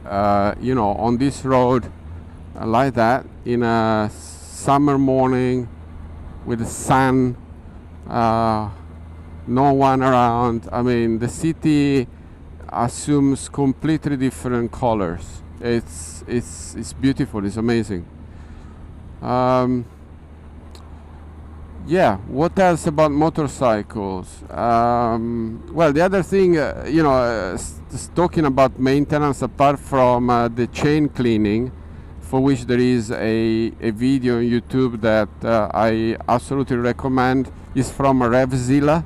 on this road like that, in a summer morning with the sun, no one around, I mean, the city assumes completely different colors. It's beautiful. It's amazing. Yeah, what else about motorcycles? Well, the other thing, talking about maintenance, apart from the chain cleaning, for which there is a video on YouTube that I absolutely recommend, is from Revzilla.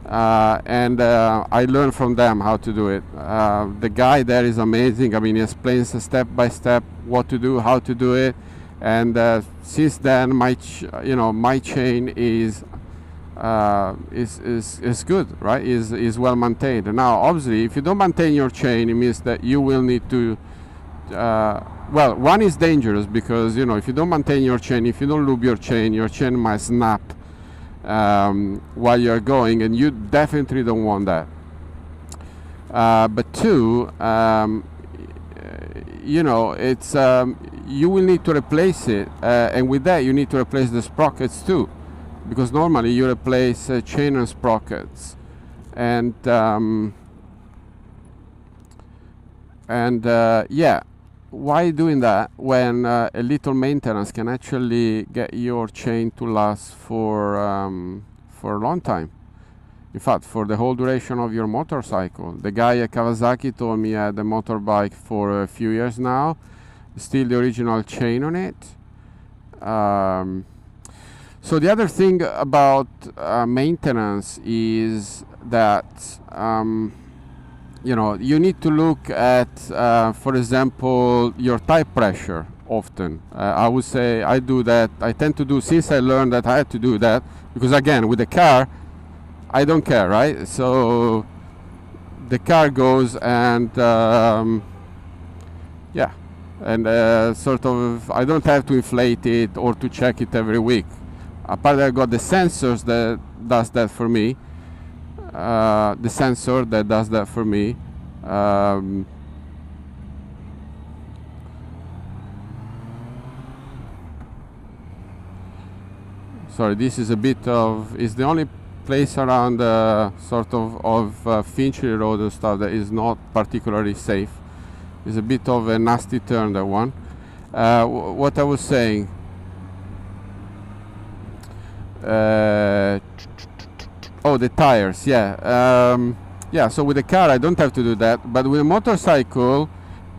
And I learned from them how to do it. The guy there is amazing. I mean, he explains step by step what to do, how to do it. And since then, my chain is good, right? Is well maintained. And now, obviously, if you don't maintain your chain, it means that you will need to. Well, one is dangerous because if you don't maintain your chain, if you don't lube your chain might snap while you're going, and you definitely don't want that. But two, it's you will need to replace it, and with that you need to replace the sprockets too, because normally you replace chain and sprockets, and yeah, why doing that when a little maintenance can actually get your chain to last for a long time? In fact, for the whole duration of your motorcycle. The guy at Kawasaki told me he had the motorbike for a few years now, still the original chain on it. So the other thing about maintenance is that you need to look at, for example, your tire pressure often. I would say I do that. I tend to do, since I learned that I had to do that, because again, with the car, I don't care, right? So the car goes and yeah, and sort of I don't have to inflate it or to check it every week. Apart, I got the sensors that does that for me. The sensor that does that for me. Sorry, this is a bit of, it's the only place around sort of Finchley Road and stuff that is not particularly safe. It's a bit of a nasty turn, that one. What I was saying, oh, the tires, yeah. Yeah, so with the car I don't have to do that, but with a motorcycle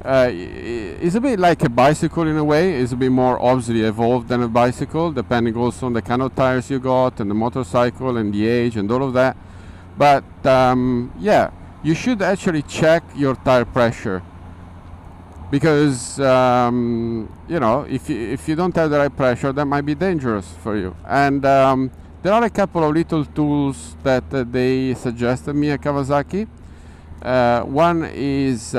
It's a bit like a bicycle in a way. It's a bit more obviously evolved than a bicycle, depending also on the kind of tires you got and the motorcycle and the age and all of that. But yeah, you should actually check your tire pressure, because you know, if you don't have the right pressure, that might be dangerous for you. And there are a couple of little tools that they suggested me at Kawasaki. One is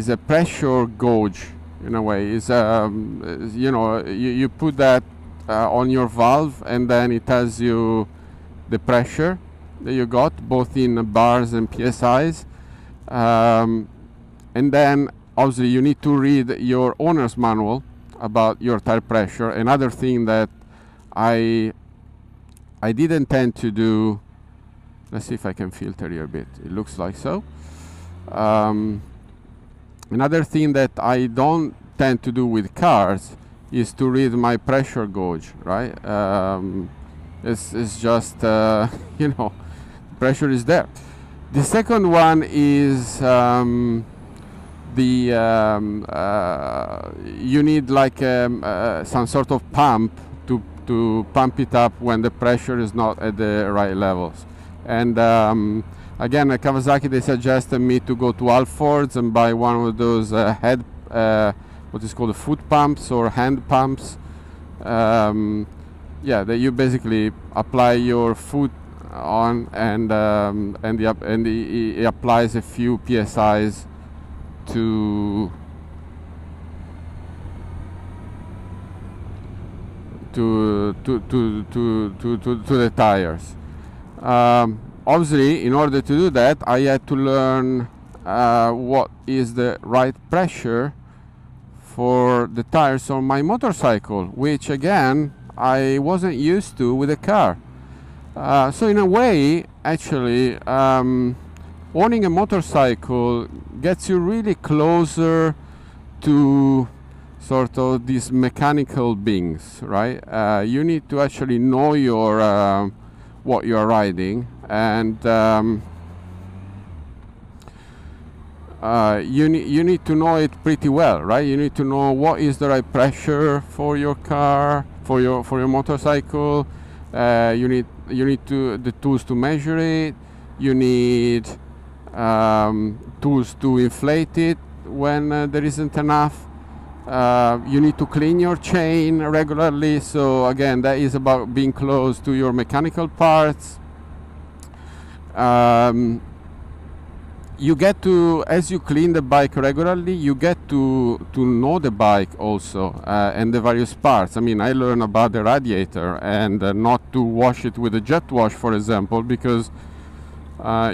a pressure gauge in a way. Is you know, you put that on your valve, and then it tells you the pressure that you got, both in bars and psi's. And then obviously you need to read your owner's manual about your tire pressure. Another thing that I didn't tend to do. Let's see if I can filter here a bit. It looks like so. Another thing that I don't tend to do with cars is to read my pressure gauge, right? It's just, you know, pressure is there. The second one is you need like some sort of pump to pump it up when the pressure is not at the right levels. And again, at Kawasaki, they suggested me to go to Alfords and buy one of those what is called foot pumps or hand pumps. Yeah, that you basically apply your foot on, and it applies a few psi's to the tires. Obviously, in order to do that, I had to learn what is the right pressure for the tires on my motorcycle, which again I wasn't used to with a car. So in a way, actually, owning a motorcycle gets you really closer to sort of these mechanical beings, right? You need to actually know your what you are riding, and you need to know it pretty well, right? You need to know what is the right pressure for your car, for your motorcycle. You need the tools to measure it. You need tools to inflate it when there isn't enough. You need to clean your chain regularly. So again, that is about being close to your mechanical parts. You get to, as you clean the bike regularly, you get to know the bike also, and the various parts. I mean, I learned about the radiator, and not to wash it with a jet wash, for example, because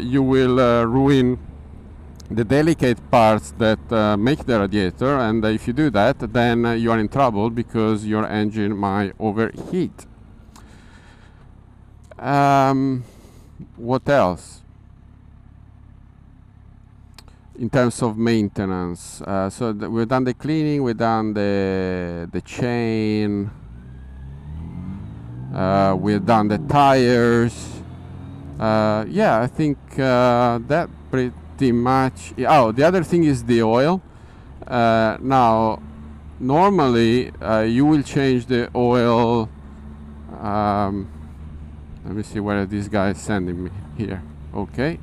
you will ruin the delicate parts that make the radiator, and if you do that, then you are in trouble because your engine might overheat. What else? In terms of maintenance, so we've done the cleaning, we've done the chain, we've done the tires. Yeah, I think that pretty much. Oh, the other thing is the oil. Now, normally you will change the oil. Let me see where this guy is sending me here. Okay.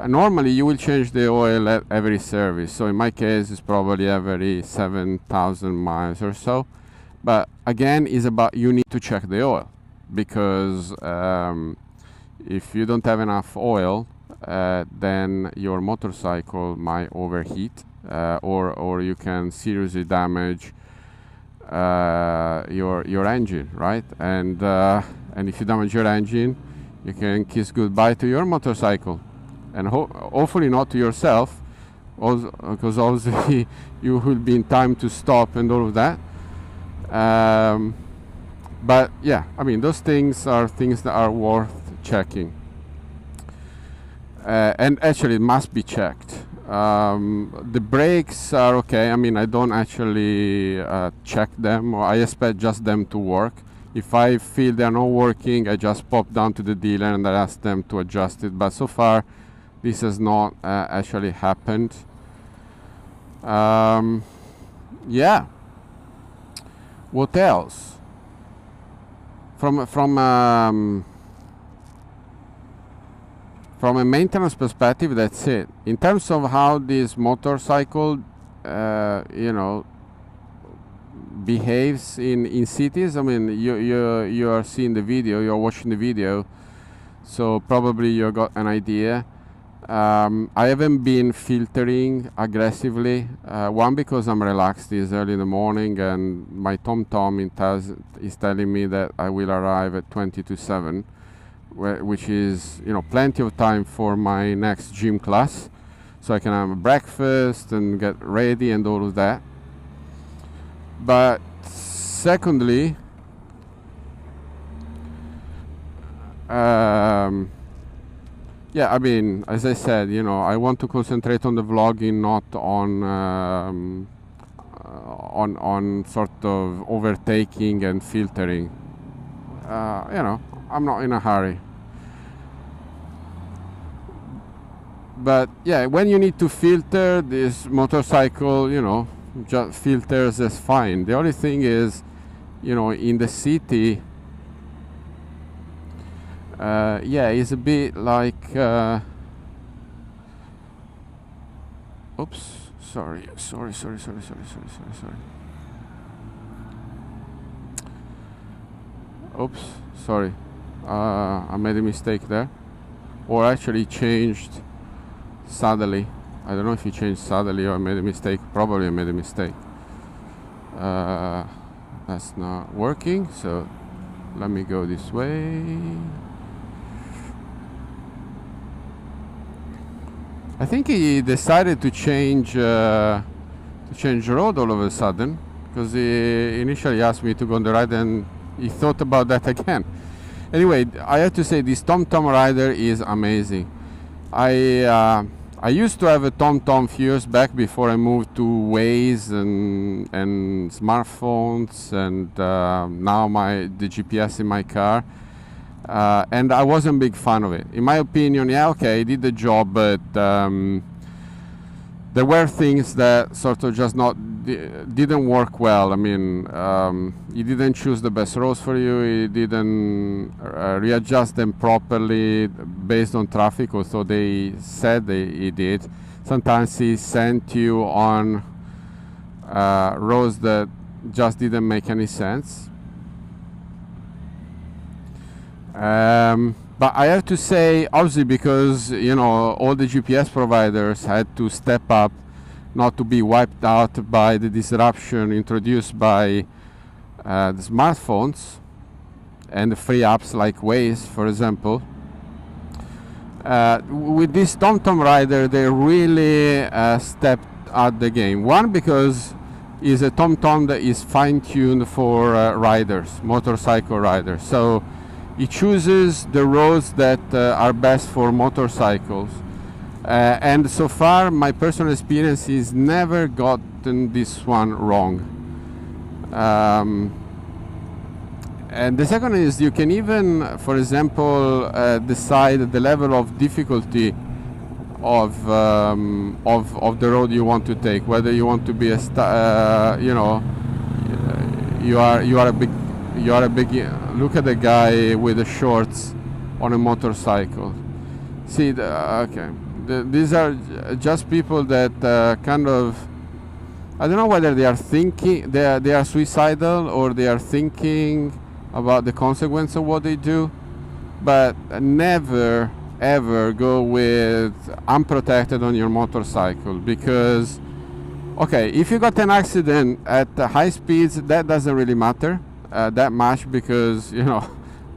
Normally you will change the oil at every service. So in my case, it's probably every 7,000 miles or so. But again, it's about you need to check the oil, because if you don't have enough oil, then your motorcycle might overheat, or you can seriously damage your engine, right? And if you damage your engine, you can kiss goodbye to your motorcycle, and hopefully not to yourself, because obviously you will be in time to stop and all of that. But yeah, I mean, those things are things that are worth checking, and actually must be checked. The brakes are okay. I mean, I don't actually check them, or I expect just them to work. If I feel they're not working, I just pop down to the dealer and I ask them to adjust it. But so far, this has not actually happened. Yeah. What else? From a maintenance perspective, that's it. In terms of how this motorcycle, you know, behaves in cities, I mean, you are seeing the video, you're watching the video, so probably you got an idea. I haven't been filtering aggressively. One, because I'm relaxed. It's early in the morning, and my TomTom is telling me that I will arrive at 20 to 7, which is, you know, plenty of time for my next gym class, so I can have a breakfast and get ready and all of that. But secondly, yeah, I mean, as I said, you know, I want to concentrate on the vlogging, not on sort of overtaking and filtering. You know, I'm not in a hurry. But yeah, when you need to filter, this motorcycle, you know, just filters is fine. The only thing is, you know, in the city, yeah, it's a bit like oops, sorry. Oops, sorry. I made a mistake there, or actually changed suddenly. I don't know if he changed suddenly or I made a mistake. Probably I made a mistake. That's not working, so let me go this way. I think he decided to change road all of a sudden, because he initially asked me to go on the right and he thought about that again. Anyway, I have to say this TomTom rider is amazing. I used to have a TomTom a few years back before I moved to Waze and smartphones, and now the GPS in my car. And I wasn't a big fan of it. In my opinion, yeah, okay, it did the job, but there were things that sort of just didn't work well. I mean, he didn't choose the best roads for you. He didn't readjust them properly based on traffic, although they said he did. Sometimes he sent you on roads that just didn't make any sense. But I have to say, obviously, because, you know, all the GPS providers had to step up not to be wiped out by the disruption introduced by the smartphones and the free apps like Waze, for example. With this TomTom rider, they really stepped up the game. One, because it's a TomTom that is fine-tuned for riders, motorcycle riders. So it chooses the roads that are best for motorcycles. And so far, my personal experience is never gotten this one wrong. And the second is, you can even, for example, decide the level of difficulty of the road you want to take. Whether you want to be you know, you are a big. Look at the guy with the shorts on a motorcycle. See, okay. These are just people that kind of, I don't know whether they are thinking, they are suicidal, or they are thinking about the consequence of what they do. But never ever go with unprotected on your motorcycle, because, okay, if you got an accident at high speeds, that doesn't really matter that much, because, you know,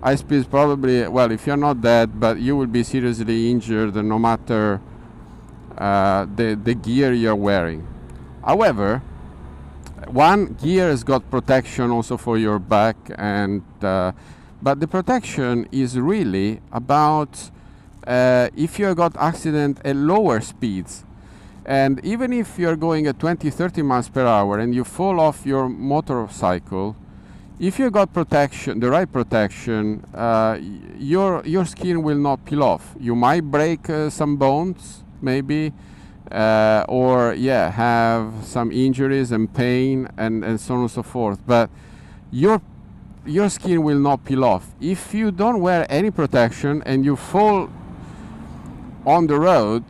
high speeds probably, well, if you're not dead, but you will be seriously injured no matter the gear you're wearing. However, one, gear has got protection also for your back, and but the protection is really about if you got accident at lower speeds. And even if you're going at 20-30 miles per hour and you fall off your motorcycle, if you got protection, the right protection, your skin will not peel off. You might break some bones, maybe, or yeah, have some injuries and pain and so on and so forth. But your skin will not peel off. If you don't wear any protection and you fall on the road,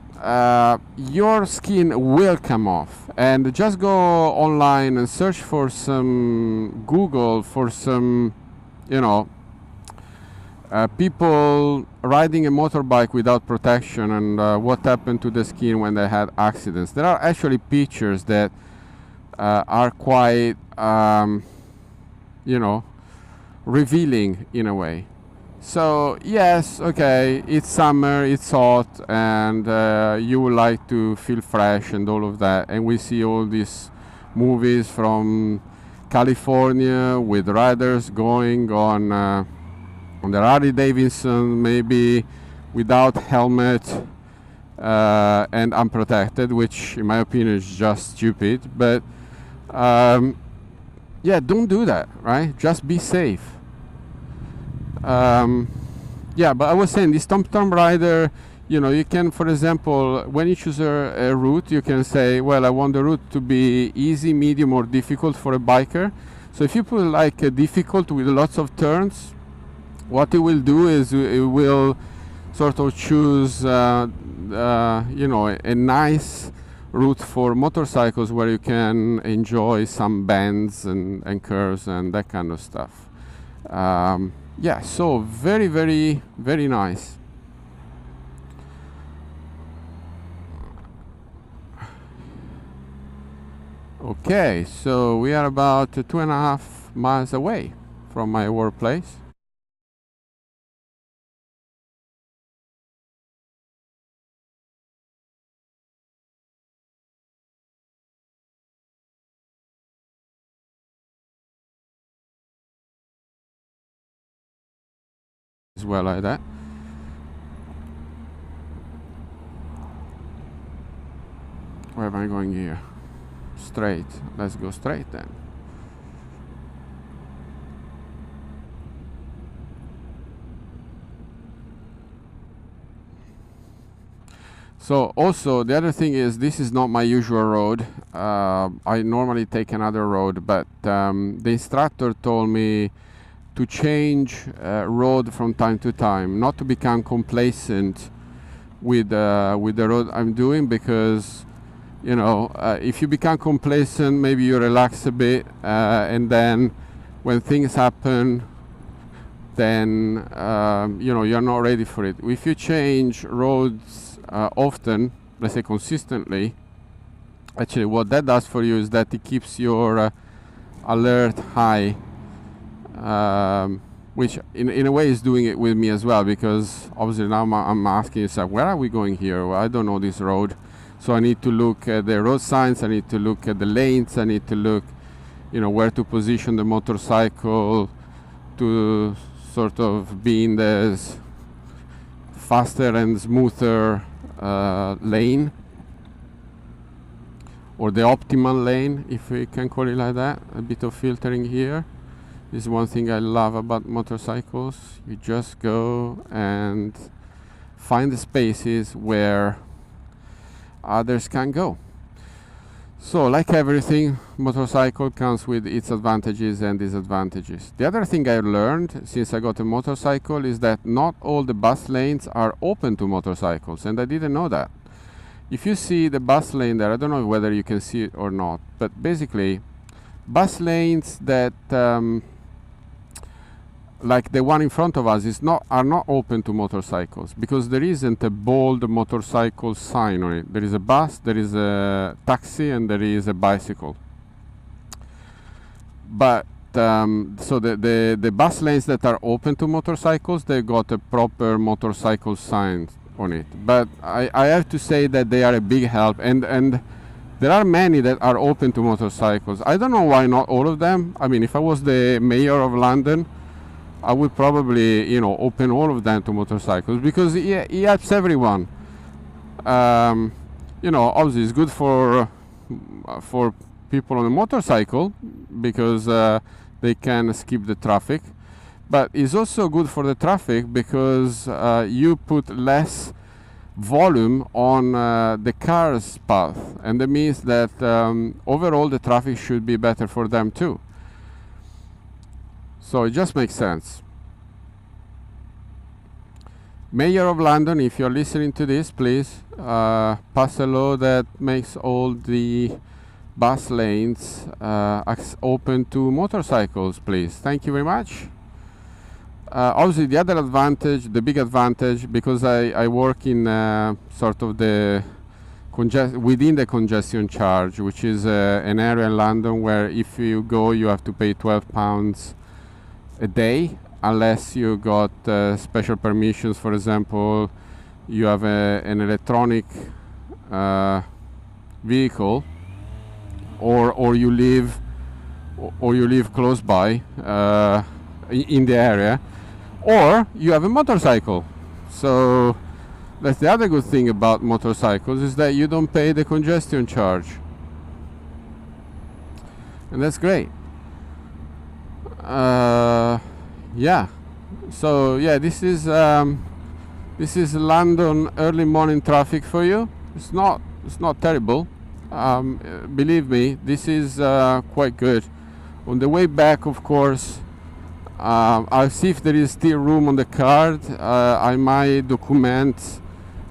your skin will come off. And just go online and search for some Google for some, you know, people riding a motorbike without protection and what happened to the skin when they had accidents. There are actually pictures that are quite, you know, revealing in a way. So yes, okay, it's summer, it's hot, and you would like to feel fresh and all of that. And we see all these movies from California with riders going on the Harley Davidson, maybe without helmet and unprotected, which in my opinion is just stupid. But yeah, don't do that, right? Just be safe. Yeah, but I was saying this TomTom rider, you know, you can, for example, when you choose a route, you can say, well, I want the route to be easy, medium, or difficult for a biker. So if you put like a difficult with lots of turns, what it will do is it will sort of choose, you know, a nice route for motorcycles where you can enjoy some bends and curves and that kind of stuff. Yeah, so very, very, very nice. Okay, so we are about 2.5 miles away from my workplace. As well like that. Where am I going here? Straight. Let's go straight then. So also the other thing is, this is not my usual road. I normally take another road, but the instructor told me to change road from time to time, not to become complacent with the road I'm doing, because you know, if you become complacent, maybe you relax a bit, and then when things happen, then you know, you're not ready for it. If you change roads often, let's say consistently, actually what that does for you is that it keeps your alert high, which in a way is doing it with me as well, because obviously now I'm asking yourself, where are we going here? Well, I don't know this road. So I need to look at the road signs, I need to look at the lanes, I need to look, you know, where to position the motorcycle to sort of be in the faster and smoother lane, or the optimal lane, if we can call it like that. A bit of filtering here. This is one thing I love about motorcycles. You just go and find the spaces where others can go. So like everything, motorcycle comes with its advantages and disadvantages. The other thing I learned since I got a motorcycle is that not all the bus lanes are open to motorcycles, and I didn't know that. If you see the bus lane there, I don't know whether you can see it or not, but basically bus lanes that like the one in front of us are not open to motorcycles, because there isn't a bold motorcycle sign on it. There is a bus, there is a taxi, and there is a bicycle. But so the bus lanes that are open to motorcycles, they got a proper motorcycle sign on it. But I have to say that they are a big help, and there are many that are open to motorcycles. I don't know why not all of them. I mean, if I was the mayor of London, I would probably, you know, open all of them to motorcycles, because it helps everyone. You know, obviously it's good for people on a motorcycle, because they can skip the traffic, but it's also good for the traffic because you put less volume on the car's path, and that means that overall the traffic should be better for them too. So it just makes sense. Mayor of London, if you're listening to this, please pass a law that makes all the bus lanes open to motorcycles, please. Thank you very much. Obviously, the other advantage, the big advantage, because I work in sort of the within the congestion charge, which is an area in London where if you go, you have to pay £12 a day, unless you got special permissions. For example, you have an electronic vehicle, or you live close by in the area, or you have a motorcycle. So that's the other good thing about motorcycles, is that you don't pay the congestion charge, and that's great. Yeah, so yeah, this is London early morning traffic for you. It's not terrible. Believe me, this is quite good. On the way back, of course, I'll see if there is still room on the card. I might document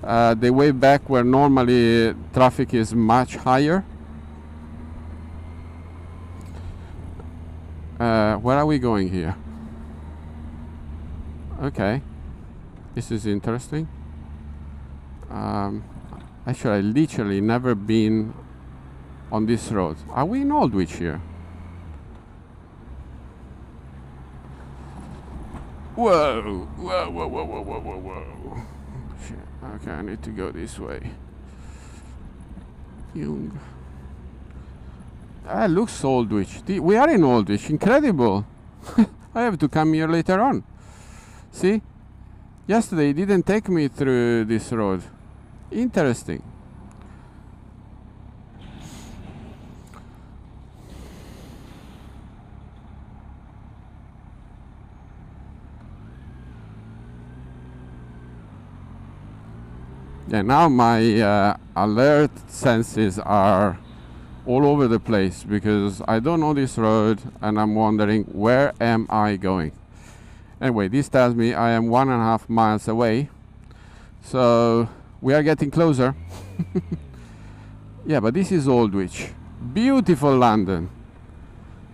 the way back, where normally traffic is much higher. Where are we going here? Okay, this is interesting. Actually, I literally never been on this road. Are we in Aldwych here? Whoa, whoa, whoa, whoa, whoa, whoa, whoa, whoa. Shit. Okay, I need to go this way. Jung. Looks Aldwych. We are in Aldwych. Incredible. I have to come here later on. See? Yesterday it didn't take me through this road. Interesting. Yeah, now my alert senses are all over the place, because I don't know this road and I'm wondering, where am I going? Anyway, this tells me I am 1.5 miles away, so we are getting closer. Yeah, but this is Aldwych. Beautiful London.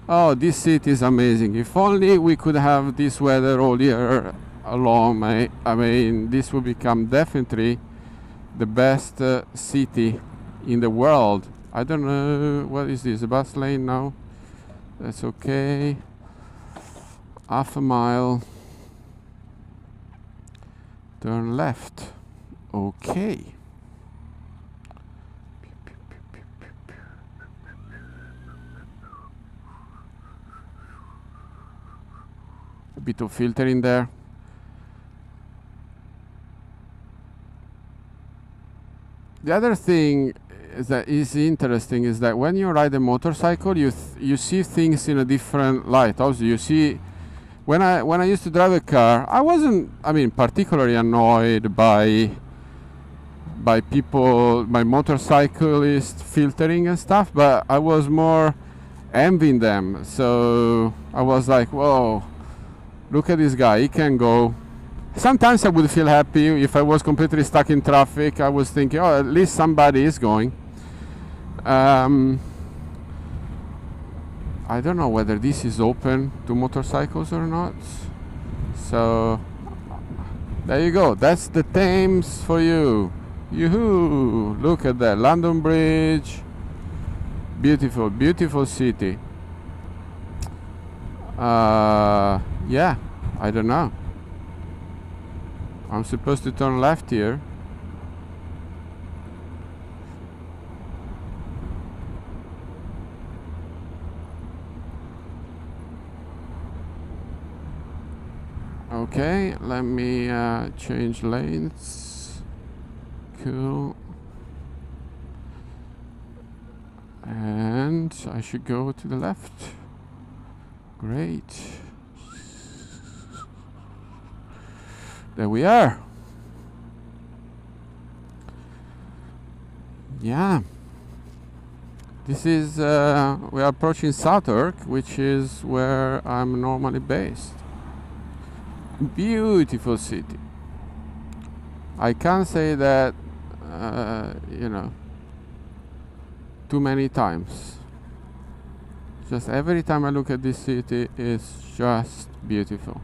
Oh, this city is amazing. If only we could have this weather all year long. I mean, this will become definitely the best city in the world. I don't know, what is this, a bus lane now? That's okay. Half a mile. Turn left. Okay. A bit of filtering there. The other thing that is interesting is that when you ride a motorcycle, you see things in a different light. Also, you see, when I used to drive a car, I wasn't, I mean, particularly annoyed by people, by motorcyclists filtering and stuff, but I was more envying them. So I was like, whoa, look at this guy, he can go. Sometimes I would feel happy if I was completely stuck in traffic. I was thinking, oh, at least somebody is going. I don't know whether this is open to motorcycles or not. So there you go. That's the Thames for you. Yoo-hoo! Look at that, London Bridge. Beautiful, beautiful city. Yeah, I don't know. I'm supposed to turn left here. Okay, let me change lanes. Cool. And I should go to the left. Great. There we are. Yeah, this is we are approaching Southwark, which is where I'm normally based. Beautiful city. I can't say that you know, too many times. Just every time I look at this city, it's just beautiful.